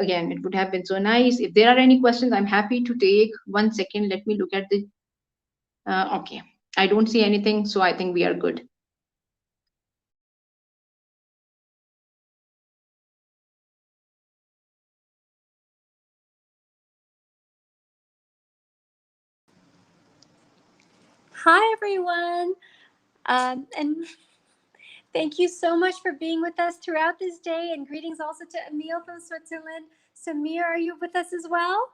have been so nice. If there are any questions, I'm happy to take. 1 second, let me look at the, okay. I don't see anything, so I think we are good. Hi, everyone. And thank you so much for being with us throughout this day. And greetings also to Emil from Switzerland. Samir, are you with us as well?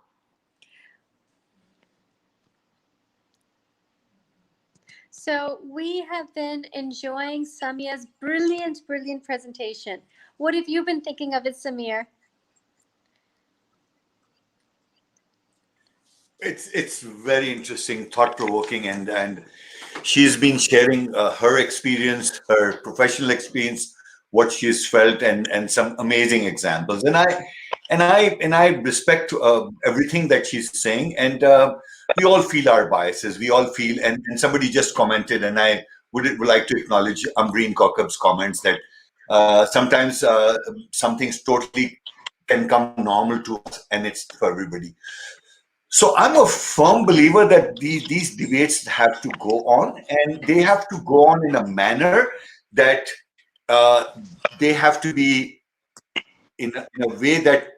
So we have been enjoying Samia's brilliant, brilliant presentation. What have you been thinking of it, Samir? It's very interesting, thought-provoking, and she's been sharing her experience, her professional experience, what she's felt, and some amazing examples. And I respect everything that she's saying. And we all feel our biases. We all feel, and somebody just commented, and I would like to acknowledge Ambreen Kokab's comments that sometimes some things totally can come normal to us, and it's for everybody. So I'm a firm believer that these debates have to go on, and they have to go on in a manner that uh, they have to be in a way that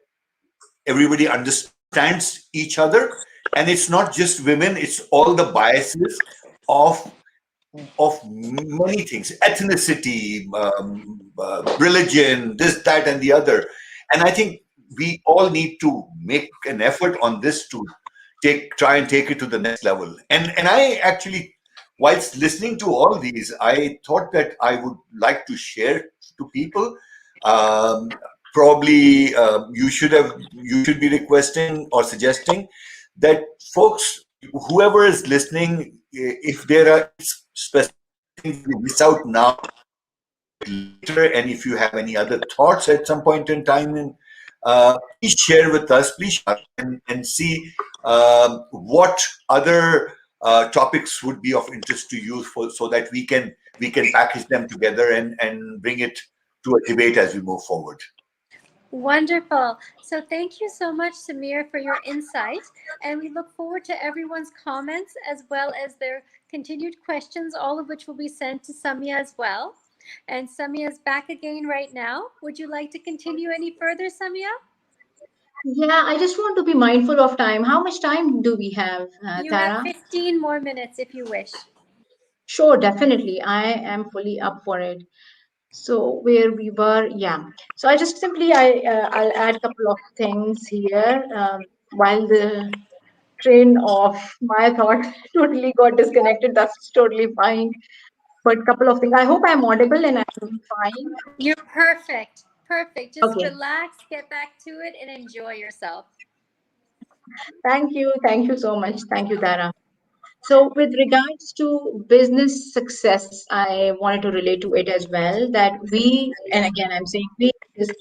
everybody understands each other, and it's not just women; it's all the biases of many things: ethnicity, religion, this, that, and the other. And I think we all need to make an effort on this to try and take it to the next level. And I actually, whilst listening to all these, I thought that I would like to share to people. Um, Probably you should be requesting or suggesting that folks, whoever is listening, if there are specific things we miss out now, later, and if you have any other thoughts at some point in time, please share with us. Please share and see what other topics would be of interest to you, so that we can package them together and bring it to a debate as we move forward. Wonderful. So thank you so much, Samir, for your insight. And we look forward to everyone's comments as well as their continued questions, all of which will be sent to Samia as well. And Samia is back again right now. Would you like to continue any further, Samia? Yeah, I just want to be mindful of time. How much time do we have, You have Tara? 15 more minutes if you wish. Sure, definitely. I am fully up for it. So where we were, yeah. So I just simply I'll add a couple of things here while the train of my thought totally got disconnected. That's totally fine. But couple of things. I hope I'm audible and I'm fine. You're perfect. Perfect. Just Okay. relax, get back to it, and enjoy yourself. Thank you. Thank you so much. Thank you, Tara. So, with regards to business success, I wanted to relate to it as well that we, and again, I'm saying we, because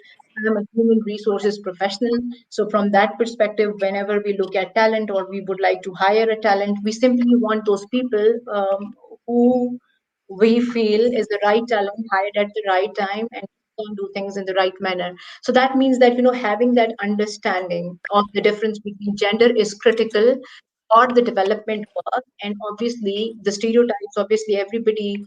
I'm a human resources professional. So, from that perspective, whenever we look at talent or we would like to hire a talent, we simply want those people who we feel is the right talent hired at the right time and can do things in the right manner. So that means that having that understanding of the difference between gender is critical for the development work. And obviously the stereotypes, obviously everybody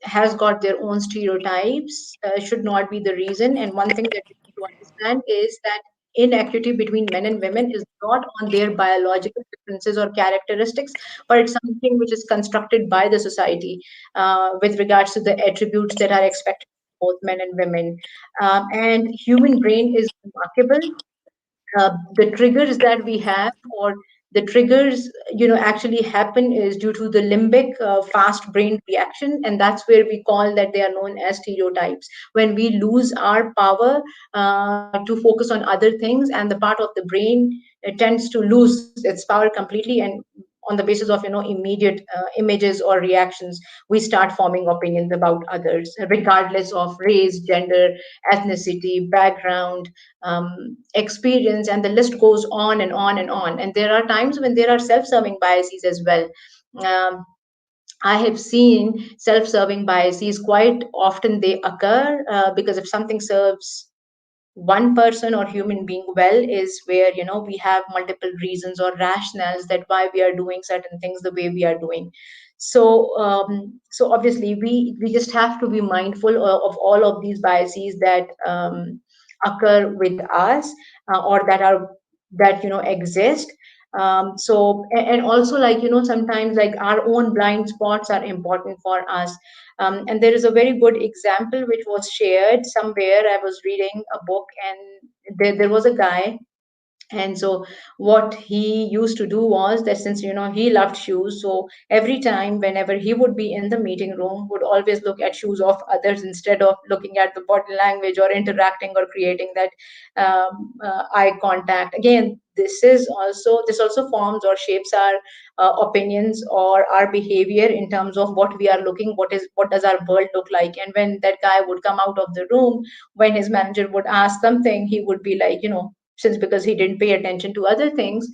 has got their own stereotypes, should not be the reason. And one thing that we need to understand is that inequity between men and women is not on their biological differences or characteristics, but it's something which is constructed by the society with regards to the attributes that are expected of both men and women. And human brain is remarkable. The triggers that we have, or the triggers actually happen is due to the limbic fast brain reaction, and that's where we call that they are known as stereotypes. When we lose our power to focus on other things, and the part of the brain tends to lose its power completely, and on the basis of immediate images or reactions, we start forming opinions about others regardless of race, gender, ethnicity, background, experience, and the list goes on and on and on. And there are times when there are self-serving biases as well. Um, I have seen self-serving biases quite often. They occur because if something serves one person or human being well is where we have multiple reasons or rationales that why we are doing certain things the way we are doing. So obviously we just have to be mindful of all of these biases that occur with us or that are that exist. And also, like sometimes like our own blind spots are important for us. And there is a very good example which was shared somewhere. I was reading a book, and there was a guy. And so what he used to do was that, since he loved shoes, so every time whenever he would be in the meeting room, would always look at shoes of others instead of looking at the body language or interacting or creating that eye contact. Again, this also forms or shapes our opinions or our behavior in terms of what we are looking, what does our world look like. And when that guy would come out of the room, when his manager would ask something, he would be like, since because he didn't pay attention to other things,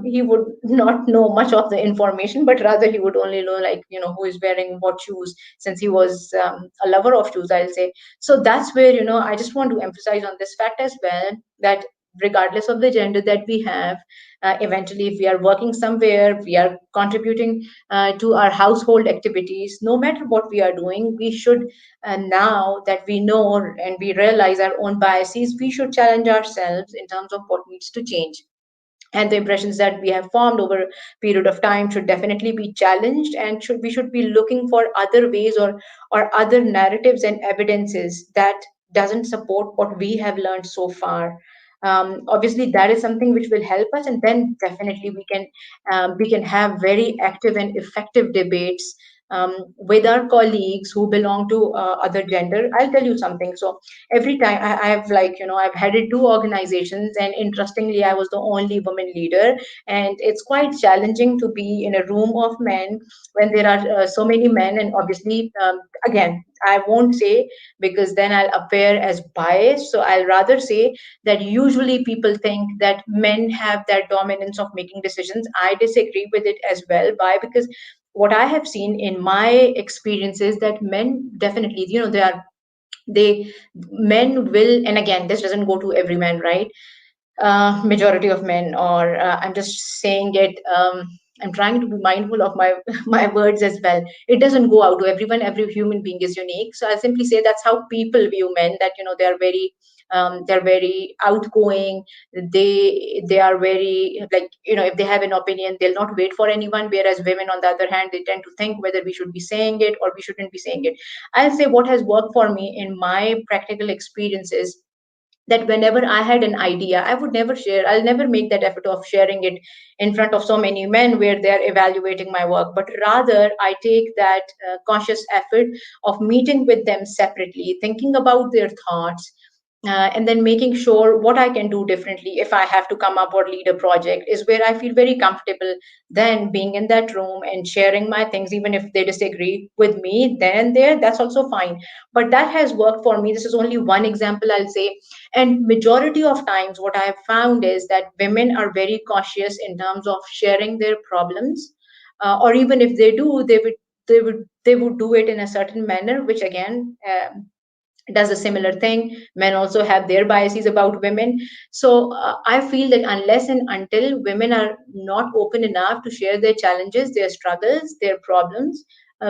he would not know much of the information, but rather he would only know, like, who is wearing what shoes, since he was a lover of shoes, I'll say. So that's where I just want to emphasize on this fact as well, that regardless of the gender that we have, eventually if we are working somewhere, we are contributing to our household activities, no matter what we are doing, we should, now that we know and we realize our own biases, we should challenge ourselves in terms of what needs to change. And the impressions that we have formed over a period of time should definitely be challenged, and we should be looking for other ways or other narratives and evidences that doesn't support what we have learned so far. Obviously that is something which will help us, and then definitely we can have very active and effective debates with our colleagues who belong to other gender, I'll tell you something. So every time I've like, I've headed two organizations, and interestingly, I was the only woman leader. And it's quite challenging to be in a room of men when there are so many men. And obviously, again, I won't say, because then I'll appear as biased. So I'll rather say that usually people think that men have that dominance of making decisions. I disagree with it as well. Why? Because what I have seen in my experiences, that men definitely, they men will, and again, this doesn't go to every man, right? Majority of men, or I'm just saying it, I'm trying to be mindful of my my words as well. It doesn't go out to everyone. Every human being is unique. So I simply say that's how people view men, that they're very outgoing. They are very, like, if they have an opinion, they'll not wait for anyone, whereas women, on the other hand, they tend to think whether we should be saying it or we shouldn't be saying it. I'll say what has worked for me in my practical experiences, that whenever I had an idea, I would never share. I'll never make that effort of sharing it in front of so many men where they're evaluating my work, but rather I take that conscious effort of meeting with them separately, thinking about their thoughts, and then making sure what I can do differently if I have to come up or lead a project, is where I feel very comfortable. Then being in that room and sharing my things, even if they disagree with me then and there, that's also fine. But that has worked for me. This is only one example, I'll say. And majority of times what I have found is that women are very cautious in terms of sharing their problems, or even if they do, they would do it in a certain manner, which again, does a similar thing. Men also have their biases about women. So I feel that unless and until women are not open enough to share their challenges, their struggles, their problems,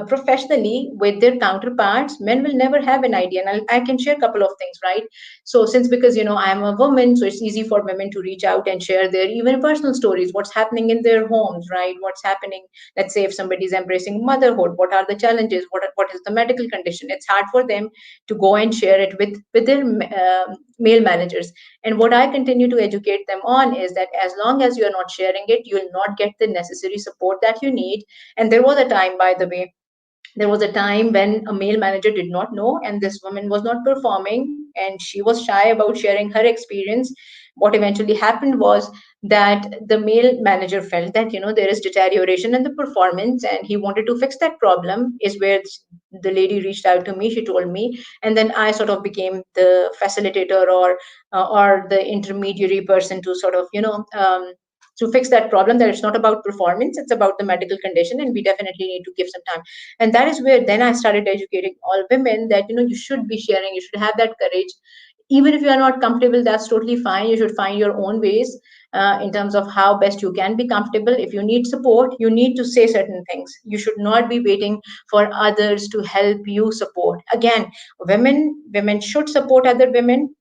professionally with their counterparts, men will never have an idea. And I can share a couple of things, right? So since, because I'm a woman, so it's easy for women to reach out and share their even personal stories, what's happening in their homes, right? What's happening, let's say if somebody is embracing motherhood, what are the challenges, what is the medical condition. It's hard for them to go and share it with their male managers. And what I continue to educate them on is that as long as you are not sharing it, you will not get the necessary support that you need. And there was a time, by the way, there was a time when a male manager did not know, and this woman was not performing, and she was shy about sharing her experience. What eventually happened was that the male manager felt that there is deterioration in the performance, and he wanted to fix that problem, is where the lady reached out to me. She told me, and then I sort of became the facilitator, or the intermediary person to sort of to fix that problem, that it's not about performance, it's about the medical condition, and we definitely need to give some time. And that is where then I started educating all women that you should be sharing, you should have that courage. Even if you are not comfortable, that's totally fine. You should find your own ways, in terms of how best you can be comfortable. If you need support, you need to say certain things. You should not be waiting for others to help you support. Again, women should support other women,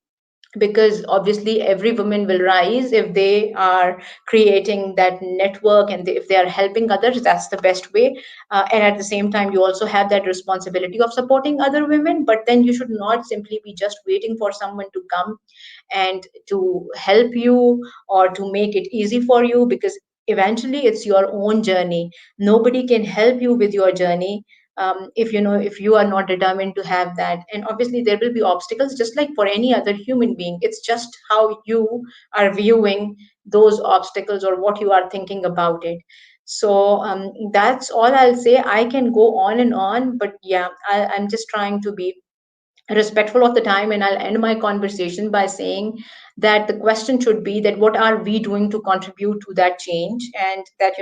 because obviously every woman will rise if they are creating that network, and if they are helping others, that's the best way. And at the same time, you also have that responsibility of supporting other women, but then you should not simply be just waiting for someone to come and to help you or to make it easy for you, because eventually it's your own journey. Nobody can help you with your journey, if you are not determined to have that. And obviously there will be obstacles, just like for any other human being. It's just how you are viewing those obstacles, or what you are thinking about it. So that's all I'll say. I can go on and on, but yeah, I'm just trying to be respectful of the time, and I'll end my conversation by saying that the question should be that what are we doing to contribute to that change, and that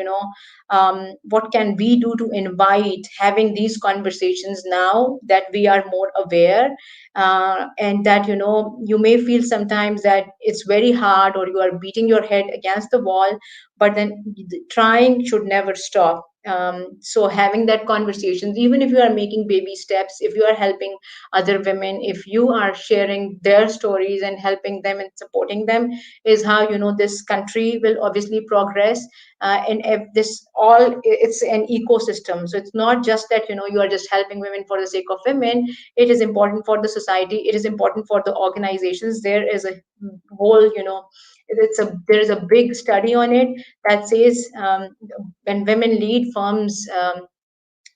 what can we do to invite having these conversations now that we are more aware. And that you may feel sometimes that it's very hard, or you are beating your head against the wall, but then trying should never stop. So having that conversations, even if you are making baby steps, if you are helping other women, if you are sharing their stories and helping them and supporting them, is how this country will obviously progress. And if this all, it's an ecosystem. So it's not just that you are just helping women for the sake of women. It is important for the society, it is important for the organizations. There is a whole, there is a big study on it that says, when women lead firms,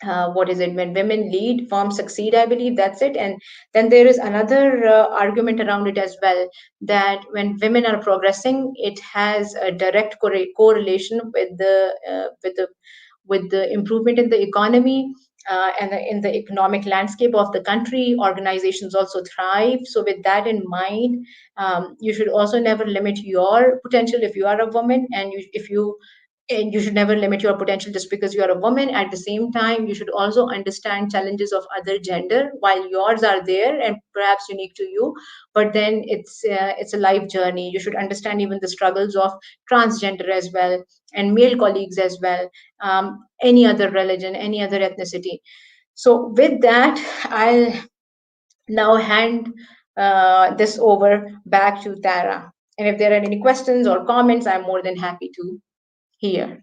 what is it, when women lead, firms succeed, I believe that's it. And then there is another argument around it as well, that when women are progressing, it has a direct correlation with the improvement in the economy, and in the economic landscape of the country. Organizations also thrive. So with that in mind, you should also never limit your potential if you are a woman, and you should never limit your potential just because you are a woman. At the same time, you should also understand challenges of other gender, while yours are there and perhaps unique to you, but then it's a life journey. You should understand even the struggles of transgender as well, and male colleagues as well, any other religion, any other ethnicity. So with that, I'll now hand this over back to Tara, and if there are any questions or comments, I'm more than happy to hear.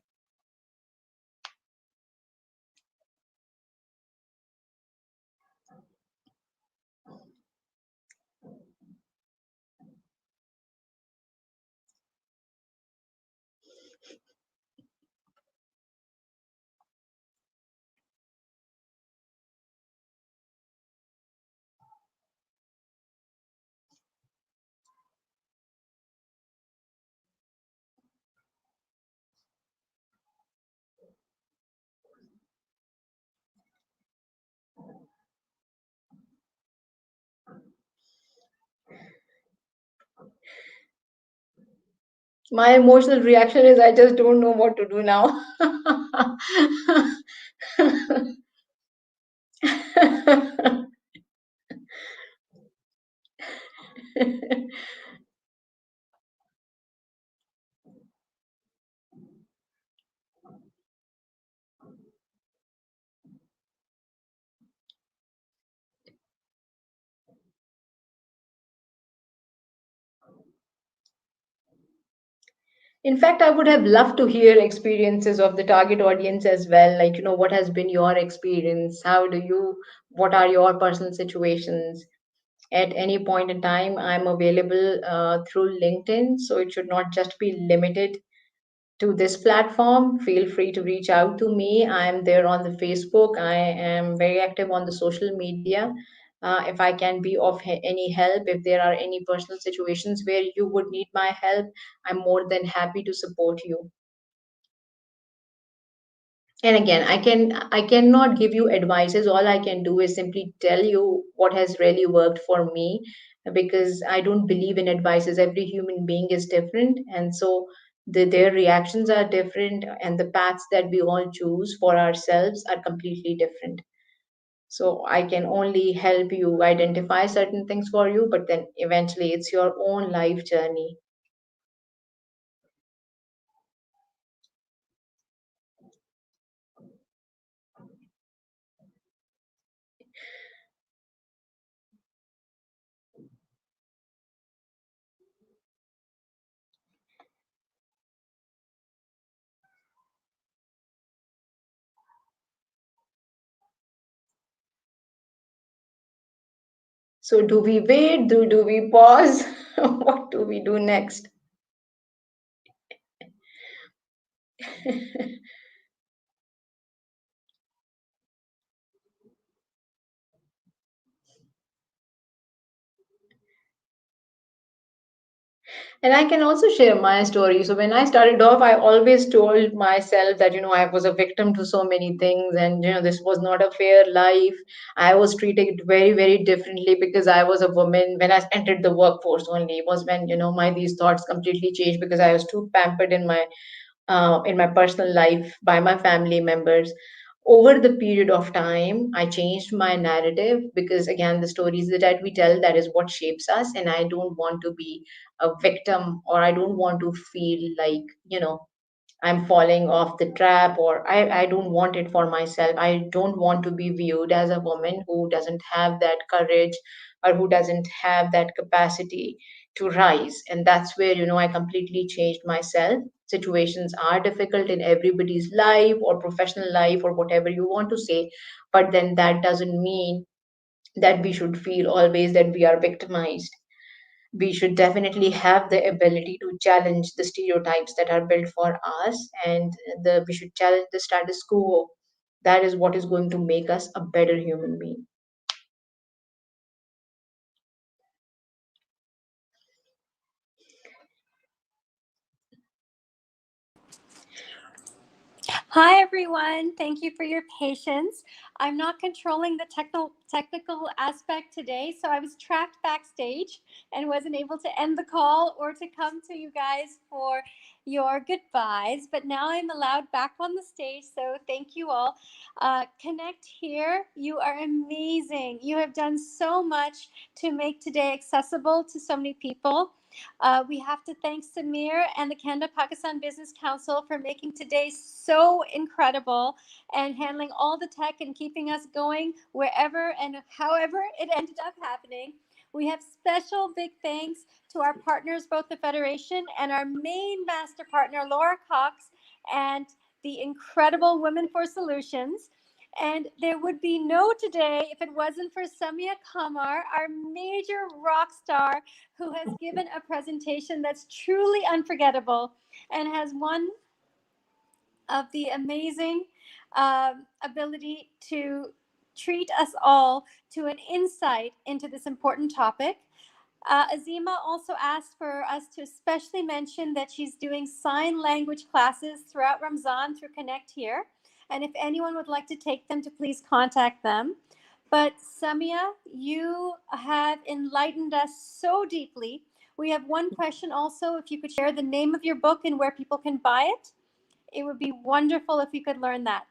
My emotional reaction is I just don't know what to do now. In fact, I would have loved to hear experiences of the target audience as well. Like, what has been your experience? What are your personal situations? At any point in time, I'm available through LinkedIn. So it should not just be limited to this platform. Feel free to reach out to me. I'm there on the Facebook. I am very active on the social media. If I can be of any help, if there are any personal situations where you would need my help, I'm more than happy to support you. And again, I cannot give you advices. All I can do is simply tell you what has really worked for me, because I don't believe in advices. Every human being is different, and so their reactions are different, and the paths that we all choose for ourselves are completely different. So I can only help you identify certain things for you, but then eventually it's your own life journey. So do we wait? Do we pause? What do we do next? And I can also share my story. So when I started off, I always told myself that, I was a victim to so many things, and, this was not a fair life. I was treated very, very differently because I was a woman. When I entered the workforce only was when, my these thoughts completely changed, because I was too pampered in my personal life by my family members. Over the period of time, I changed my narrative, because again, the stories that we tell, that is what shapes us. And I don't want to be a victim, or I don't want to feel like, I'm falling off the trap, or I don't want it for myself. I don't want to be viewed as a woman who doesn't have that courage, or who doesn't have that capacity to rise. And that's where, I completely changed myself. Situations are difficult in everybody's life, or professional life, or whatever you want to say. But then that doesn't mean that we should feel always that we are victimized. We should definitely have the ability to challenge the stereotypes that are built for us, and we should challenge the status quo, That is what is going to make us a better human being. Hi, everyone. Thank you for your patience. I'm not controlling the technical aspect today, so I was trapped backstage and wasn't able to end the call or to come to you guys for your goodbyes. But now I'm allowed back on the stage, so thank you all. ConnectHear, you are amazing. You have done so much to make today accessible to so many people. We have to thank Samir and the Canada Pakistan Business Council for making today so incredible and handling all the tech and keeping us going wherever and however it ended up happening. We have special big thanks to our partners, both the Federation and our main master partner, Laura Cox, and the incredible Women for Solutions. And there would be no today if it wasn't for Samia Qamar, our major rock star, who has given a presentation that's truly unforgettable and has one of the amazing ability to treat us all to an insight into this important topic. Azima also asked for us to especially mention that she's doing sign language classes throughout Ramzan through ConnectHear. And if anyone would like to take them, to please contact them. But Samia, you have enlightened us so deeply. We have one question also. If you could share the name of your book and where people can buy it, it would be wonderful if we could learn that.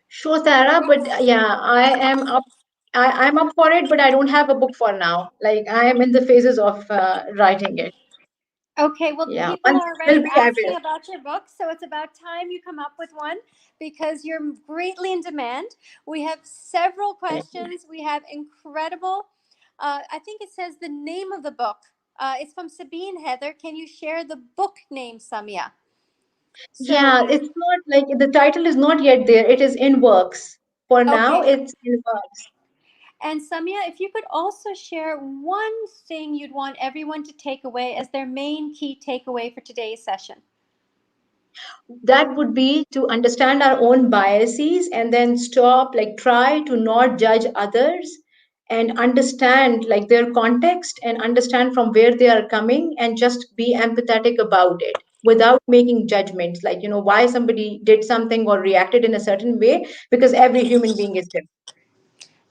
Sure, Tara, but yeah, I'm up for it, but I don't have a book for now. Like I am in the phases of writing it. Okay, well, Yeah, people once are it already will be, I asking will. about your book, so it's about time you come up with one because you're greatly in demand. We have several Thank you. questions. We have incredible, I think it says the name of the book. It's from Sabine Heather. Can you share the book name, Samia? So, Yeah, it's not like the title is not yet there. It is in works. For now, okay. it's in works. And Samia, if you could also share one thing you'd want everyone to take away as their main key takeaway for today's session. That would be to understand our own biases and then stop, like try to not judge others and understand like their context and understand from where they are coming and just be empathetic about it without making judgments like why somebody did something or reacted in a certain way, because every human being is different.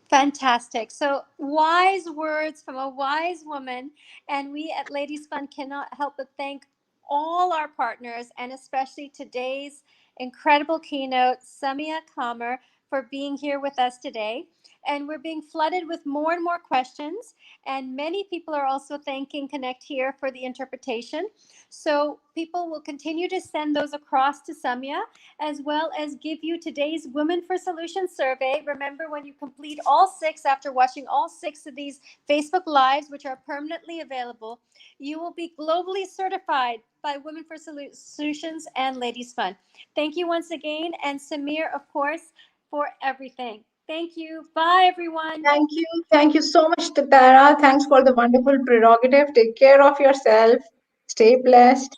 Fantastic. So, wise words from a wise woman. And we at Ladies Fund cannot help but thank all our partners and especially today's incredible keynote, Samia Qamar, for being here with us today. And we're being flooded with more and more questions. And many people are also thanking ConnectHear for the interpretation. So, people will continue to send those across to Samia, as well as give you today's Women for Solutions survey. Remember, when you complete all 6 after watching all 6 of these Facebook Lives, which are permanently available, you will be globally certified by Women for Solutions and Ladies Fund. Thank you once again, and Samir, of course, for everything. Thank you. Bye, everyone. Thank you so much, Tara. Thanks for the wonderful prerogative. Take care of yourself. Stay blessed.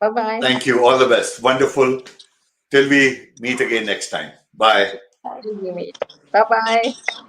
Bye bye. Thank you. All the best. Wonderful. Till we meet again next time. Bye. Bye bye.